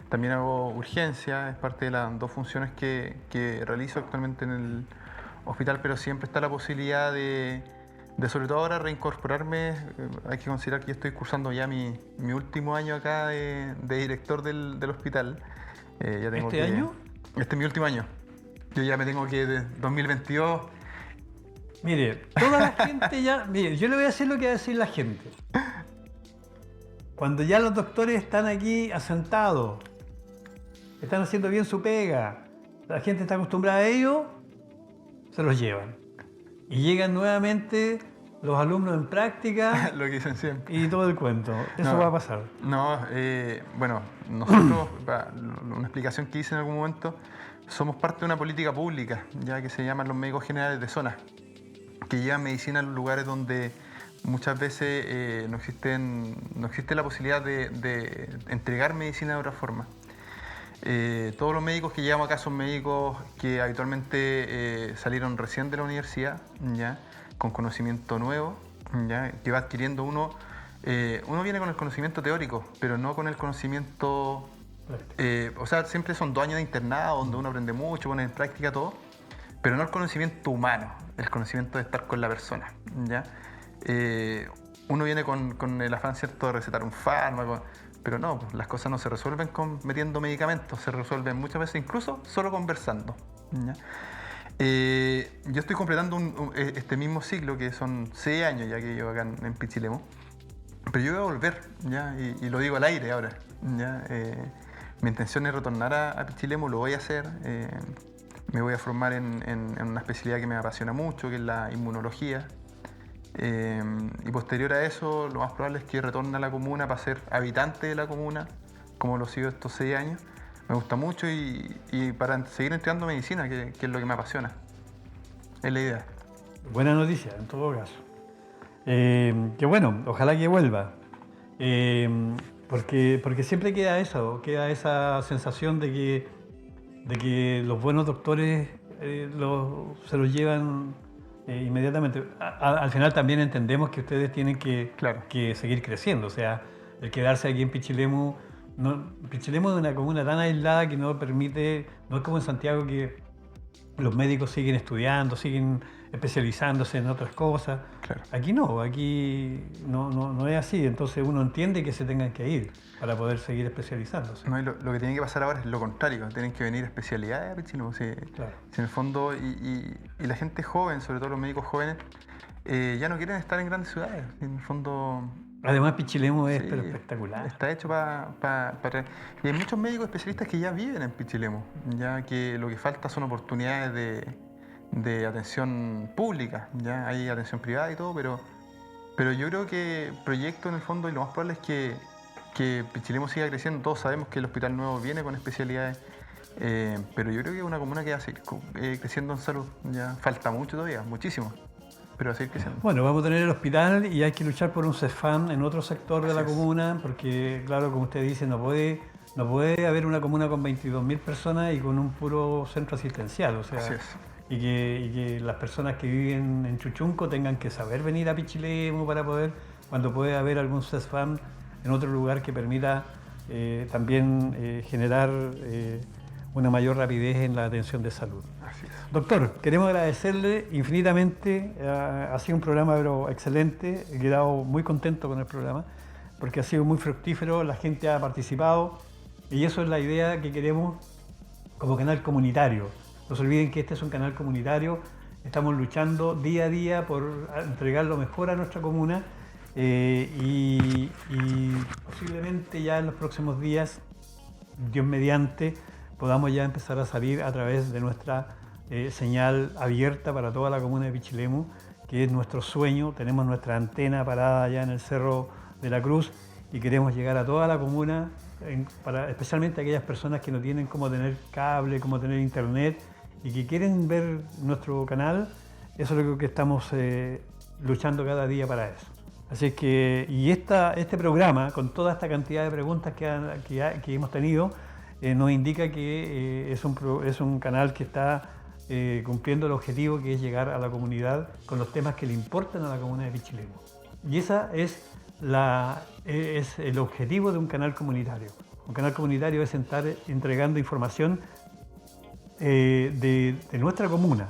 También hago urgencia, es parte de las dos funciones que realizo actualmente en el hospital, pero siempre está la posibilidad de sobre todo ahora reincorporarme. Hay que considerar que yo estoy cursando ya mi último año acá de director del hospital. Ya tengo ¿Este año? Este es mi último año. Yo ya me tengo que de 2022. Mire, toda la gente ya... Mire, yo le voy a decir lo que va a decir la gente. Cuando ya los doctores están aquí asentados, están haciendo bien su pega, la gente está acostumbrada a ello, se los llevan. Y llegan nuevamente los alumnos en práctica Lo que dicen siempre. y todo el cuento. Eso No. va a pasar. No, bueno, nosotros, una explicación que hice en algún momento, somos parte de una política pública, ya que se llaman los médicos generales de zona, que llevan medicina a los lugares donde muchas veces no existe la posibilidad de entregar medicina de otra forma. Todos los médicos que llevamos acá son médicos que habitualmente salieron recién de la universidad, ¿ya? Con conocimiento nuevo, ¿ya? Que va adquiriendo uno. Uno viene con el conocimiento teórico, pero no con el conocimiento... o sea, siempre son 2 años de internado donde uno aprende mucho, pone en práctica todo, pero no el conocimiento humano, el conocimiento de estar con la persona, ¿ya? Uno viene con el afán, ¿cierto?, de recetar un fármaco, pero no, pues, las cosas no se resuelven metiendo medicamentos, se resuelven muchas veces incluso solo conversando, ¿ya? Yo estoy completando este mismo ciclo, que son 6 años ya que llevo acá en Pichilemu, pero yo voy a volver, ¿ya? Y lo digo al aire ahora, ¿ya? Mi intención es retornar a Pichilemu, lo voy a hacer. Me voy a formar en una especialidad que me apasiona mucho, que es la inmunología. Y posterior a eso, lo más probable es que retorne a la comuna para ser habitante de la comuna, como lo he sido estos 6 años. Me gusta mucho y para seguir estudiando medicina, que es lo que me apasiona. Es la idea. Buena noticia, en todo caso. Que bueno, ojalá que vuelva. Porque siempre queda eso, queda esa sensación de que los buenos doctores se los llevan inmediatamente. Al final también entendemos que ustedes tienen Claro. que seguir creciendo, o sea, el quedarse aquí en Pichilemu, Pichilemu es una comuna tan aislada que no permite, no es como en Santiago que los médicos siguen estudiando, siguen especializándose en otras cosas. Claro. Aquí no, aquí no es así, entonces uno entiende que se tengan que ir para poder seguir especializándose. No, y lo que tiene que pasar ahora es lo contrario, tienen que venir especialidades a Pichilemu. Si Claro. en el fondo, y la gente joven, sobre todo los médicos jóvenes, ya no quieren estar en grandes ciudades. En el fondo, Además Pichilemu es sí, espectacular. está hecho para... Y hay muchos médicos especialistas que ya viven en Pichilemu, ya que lo que falta son oportunidades de atención pública. Ya hay atención privada y todo, pero yo creo que el proyecto en el fondo, y lo más probable es que Pichilemu siga creciendo. Todos sabemos que el hospital nuevo viene con especialidades, pero yo creo que es una comuna que va a seguir creciendo en salud. Ya falta mucho todavía, muchísimo, pero va a seguir creciendo. Bueno, vamos a tener el hospital y hay que luchar por un CEFAM en otro sector de la comuna, porque claro, como usted dice, no puede haber una comuna con 22.000 personas y con un puro centro asistencial, o sea, Así es. y que las personas que viven en Chuchunco tengan que saber venir a Pichilemu para poder, cuando puede haber algún CEFAM en otro lugar que permita también generar una mayor rapidez en la atención de salud. Así es. Doctor, queremos agradecerle infinitamente, ha sido un programa pero excelente, he quedado muy contento con el programa porque ha sido muy fructífero, la gente ha participado y eso es la idea que queremos como canal comunitario. No se olviden que este es un canal comunitario, estamos luchando día a día por entregar lo mejor a nuestra comuna y posiblemente ya en los próximos días, Dios mediante, podamos ya empezar a salir a través de nuestra señal abierta para toda la comuna de Pichilemu, que es nuestro sueño. Tenemos nuestra antena parada allá en el Cerro de la Cruz y queremos llegar a toda la comuna, especialmente a aquellas personas que no tienen cómo tener cable, cómo tener internet y que quieren ver nuestro canal. Eso es lo que estamos luchando cada día para eso. Así que, y este programa, con toda esta cantidad de preguntas que hemos tenido, nos indica que es un canal que está cumpliendo el objetivo, que es llegar a la comunidad con los temas que le importan a la comuna de Pichilemu. Y esa es el objetivo de un canal comunitario. Un canal comunitario es estar entregando información de nuestra comuna.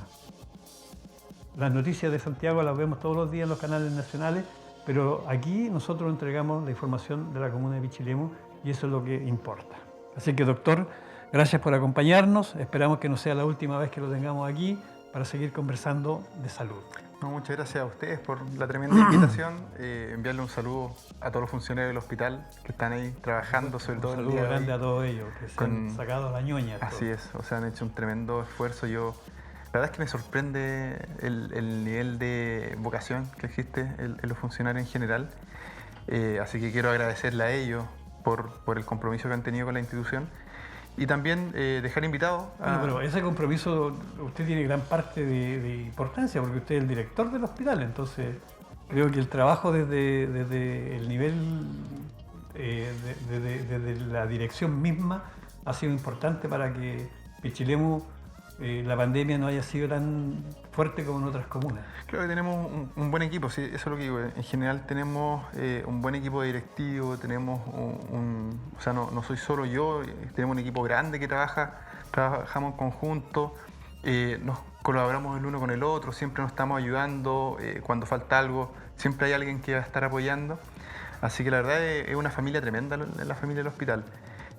Las noticias de Santiago las vemos todos los días en los canales nacionales, pero aquí nosotros entregamos la información de la comuna de Pichilemu y eso es lo que importa. Así que, doctor, gracias por acompañarnos. Esperamos que no sea la última vez que lo tengamos aquí para seguir conversando de salud. No, muchas gracias a ustedes por la tremenda invitación. Enviarle un saludo a todos los funcionarios del hospital que están ahí trabajando, sobre todo el día de hoy. Un saludo grande a todos ellos, que se han sacado la ñoña. Así es, o sea, han hecho un tremendo esfuerzo. La verdad es que me sorprende el nivel de vocación que existe en los funcionarios en general. Así que quiero agradecerle a ellos por el compromiso que han tenido con la institución y también dejar invitado a... Bueno, pero ese compromiso usted tiene gran parte de importancia porque usted es el director del hospital, entonces creo que el trabajo desde el nivel, desde la dirección misma ha sido importante para que Pichilemu la pandemia no haya sido tan fuerte como en otras comunas. Creo que tenemos un buen equipo, sí, eso es lo que digo. En general tenemos un buen equipo directivo, tenemos o sea, no soy solo yo, tenemos un equipo grande que trabajamos en conjunto, nos colaboramos el uno con el otro, siempre nos estamos ayudando, cuando falta algo, siempre hay alguien que va a estar apoyando. Así que la verdad es una familia tremenda, la familia del hospital.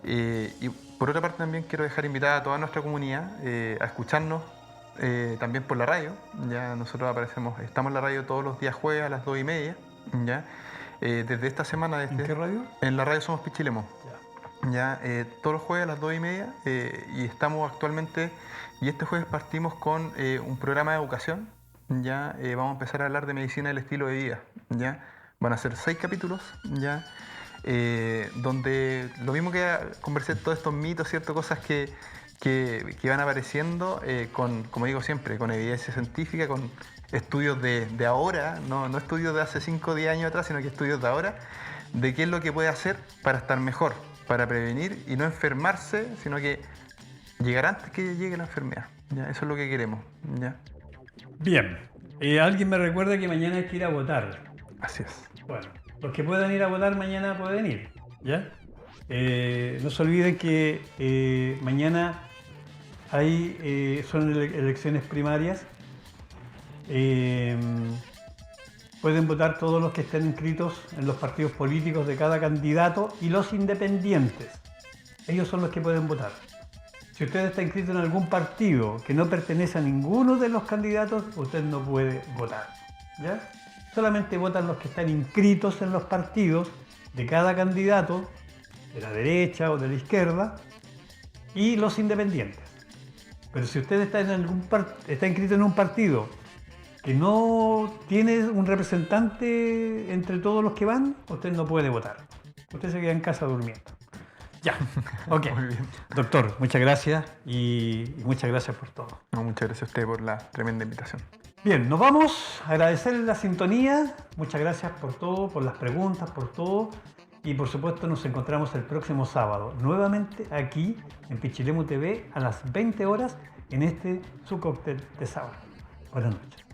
Y por otra parte también quiero dejar invitada a toda nuestra comunidad a escucharnos también por la radio. Ya nosotros estamos en la radio todos los días jueves a las 2:30. ¿Ya? Desde esta semana... ¿En qué radio? En la radio Somos Pichilemu. Ya, todos los jueves a las 2:30 y estamos actualmente, y este jueves partimos con un programa de educación. Ya vamos a empezar a hablar de medicina del estilo de vida. Ya van a ser 6 capítulos. Ya donde lo mismo que conversé todos estos mitos, ciertas cosas que van apareciendo como digo siempre, con evidencia científica, con estudios de ahora, no estudios de hace 5 o 10 años atrás, sino que estudios de ahora, de qué es lo que puede hacer para estar mejor, para prevenir y no enfermarse, sino que llegar antes que llegue la enfermedad. ¿Ya? Eso es lo que queremos. ¿Ya? Bien, Alguien me recuerda que mañana hay que ir a votar. Así es. Bueno, los que puedan ir a votar mañana pueden ir, ¿ya? No se olviden que mañana son elecciones primarias. Pueden votar todos los que estén inscritos en los partidos políticos de cada candidato y los independientes. Ellos son los que pueden votar. Si usted está inscrito en algún partido que no pertenece a ninguno de los candidatos, usted no puede votar, ¿ya? Solamente votan los que están inscritos en los partidos de cada candidato, de la derecha o de la izquierda, y los independientes. Pero si usted está inscrito en un partido que no tiene un representante entre todos los que van, usted no puede votar. Usted se queda en casa durmiendo. Ya, ok. Muy bien. Doctor, muchas gracias y muchas gracias por todo. No, muchas gracias a usted por la tremenda invitación. Bien, nos vamos a agradecer la sintonía. Muchas gracias por todo, por las preguntas, por todo. Y por supuesto nos encontramos el próximo sábado, nuevamente aquí en Pichilemu TV a las 20 horas en su cóctel de sábado. Buenas noches.